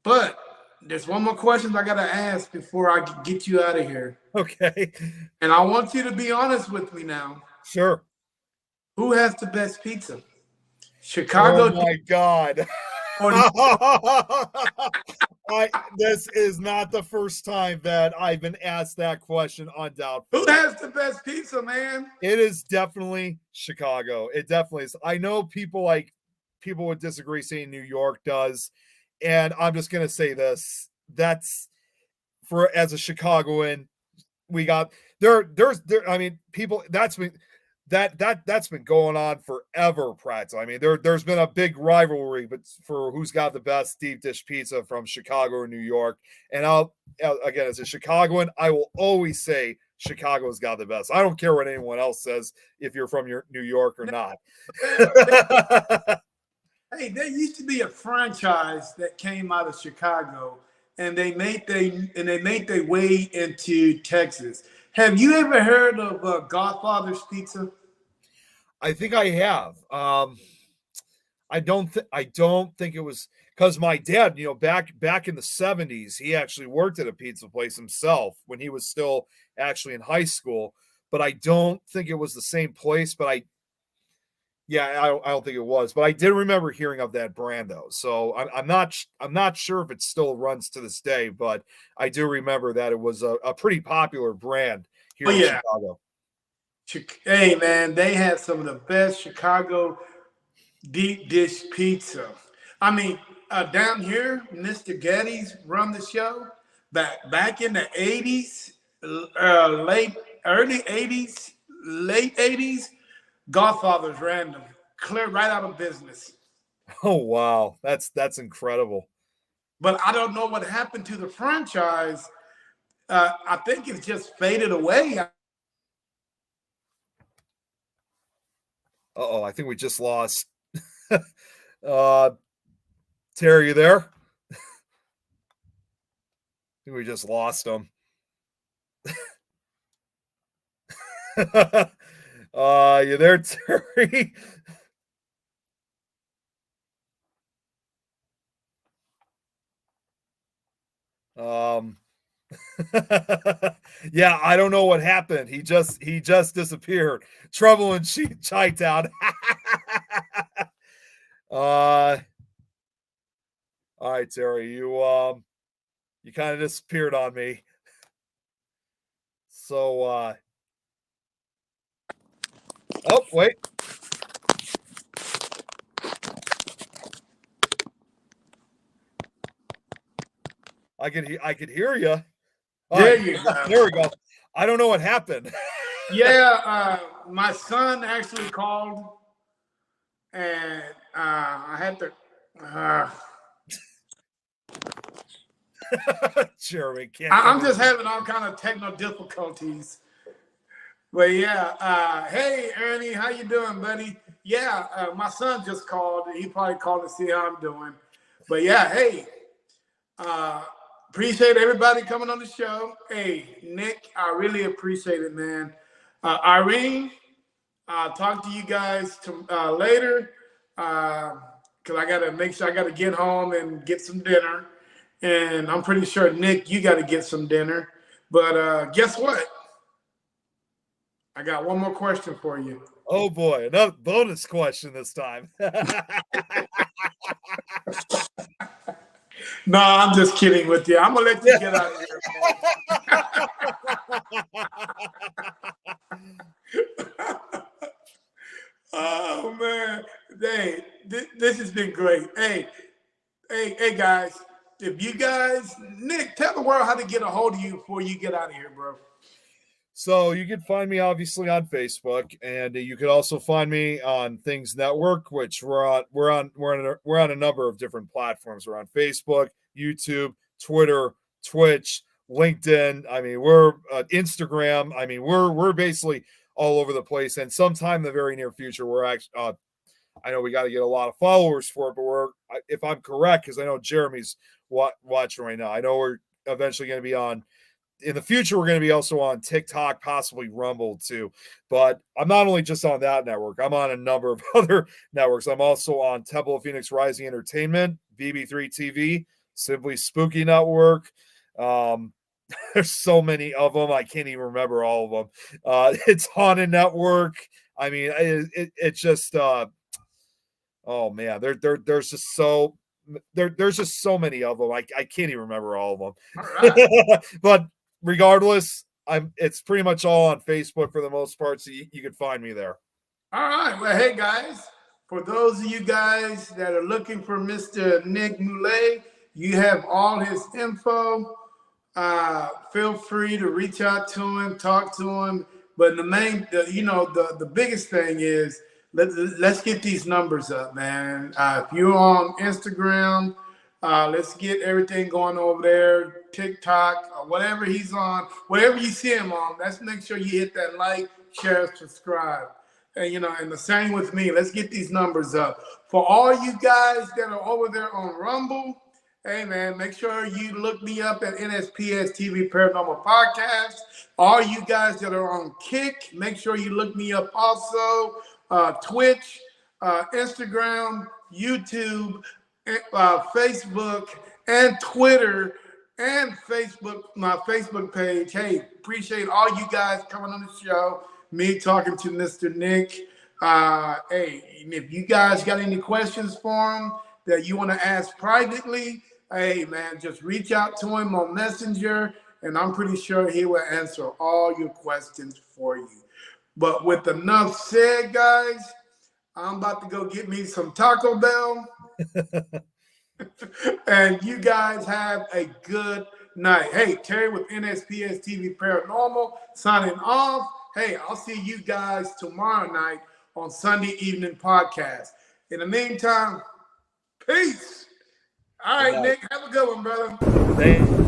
but there's one more question I got to ask before I get you out of here. Okay. And I want you to be honest with me now. Sure. Who has the best pizza? Oh Chicago my God. or This is not the first time that I've been asked that question, undoubtedly. who has the best pizza, man? It is definitely Chicago. It definitely is. I know people would disagree saying New York does. And I'm just gonna say this. That's as a Chicagoan, we got there's I mean, people that's been going on forever, practically. I mean, there's been a big rivalry, but for who's got the best deep dish pizza from Chicago or New York. And again, as a Chicagoan, I will always say Chicago's got the best. I don't care what anyone else says if you're from New York or not. Hey, there used to be a franchise that came out of Chicago, and they made their way into Texas. Have you ever heard of Godfather's Pizza? I think I have. I don't think it was because my dad, back in the 70s, he actually worked at a pizza place himself when he was still actually in high school. But I don't think it was the same place. But I don't think it was. But I did remember hearing of that brand though. So I'm not sure if it still runs to this day. But I do remember that it was a pretty popular brand here in Chicago. Hey man, they had some of the best Chicago deep dish pizza. I mean, down here, Mr. Getty's run the show back in the 80s, early 80s, late 80s. Godfather's ran them, clear right out of business. Oh wow, that's incredible. But I don't know what happened to the franchise. I think it's just faded away. I think we just lost. Terry, you there? I think we just lost him. You there, Terry? Yeah, I don't know what happened. He just disappeared. Trouble in Chi-Town. All right, Terry, you kind of disappeared on me. So oh, wait. I could hear you. There you go. There we go. I don't know what happened. Yeah, my son actually called, and I had to. Jeremy, I'm just having all kind of technical difficulties. But yeah, hey Ernie, how you doing, buddy? Yeah, my son just called. He probably called to see how I'm doing. But yeah, hey, appreciate everybody coming on the show. Hey, Nick, I really appreciate it, man. Irene, I'll talk to you guys later because I got to make sure I got to get home and get some dinner. And I'm pretty sure, Nick, you got to get some dinner. But guess what? I got one more question for you. Oh boy, another bonus question this time. No, I'm just kidding with you. I'm gonna let you get out of here, man. Oh man, hey, this has been great. Hey, guys, if you guys, Nick, tell the world how to get a hold of you before you get out of here, bro. So you can find me obviously on Facebook, and you can also find me on Things Network, which we're on a number of different platforms. We're on Facebook, YouTube, Twitter, Twitch, LinkedIn. I mean, we're Instagram. I mean, we're basically all over the place. And sometime in the very near future, we're actually. I know we got to get a lot of followers for it, but if I'm correct, because I know Jeremy's watching right now. I know we're eventually going to be on. In the future, we're going to be also on TikTok, possibly Rumble too. But I'm not only just on that network. I'm on a number of other networks. I'm also on Temple of Phoenix Rising Entertainment, VB3 TV, Simply Spooky Network. There's so many of them. I can't even remember all of them. It's Haunted Network. I mean, it's just, oh man, there's just there's just so many of them. I can't even remember all of them. All right. But regardless, it's pretty much all on Facebook for the most part, so you can find me there. All right. Well, hey guys, for those of you guys that are looking for Mr. Nick Mulae, you have all his info. Feel free to reach out to him, talk to him. But the biggest thing is let's get these numbers up, man. If you're on Instagram, let's get everything going over there. TikTok, whatever he's on, whatever you see him on, let's make sure you hit that like, share, subscribe. And and the same with me. Let's get these numbers up. For all you guys that are over there on Rumble, hey man, make sure you look me up at NSPS TV Paranormal Podcast. All you guys that are on Kick, make sure you look me up also. Twitch, Instagram, YouTube, Facebook, and Twitter, and Facebook, my Facebook page. Hey, appreciate all you guys coming on the show. Me talking to Mr. Nick. Hey, if you guys got any questions for him that you want to ask privately, hey man, just reach out to him on Messenger, and I'm pretty sure he will answer all your questions for you. But with enough said, guys, I'm about to go get me some Taco Bell. And you guys have a good night. Hey, Terry with NSPS TV Paranormal signing off. Hey, I'll see you guys tomorrow night on Sunday Evening Podcast. In the meantime, peace. All right, Nick, have a good one, brother. Thank you.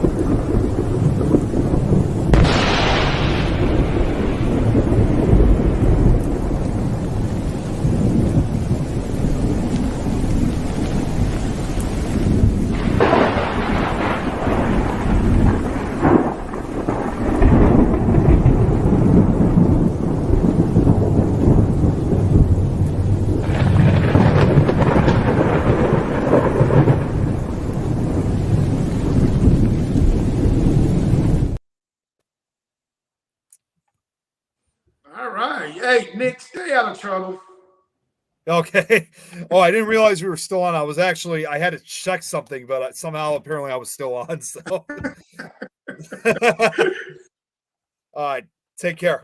All right. Hey, Nick, stay out of trouble. Okay. Oh, I didn't realize we were still on. I had to check something, but somehow apparently I was still on. So, all right. Take care.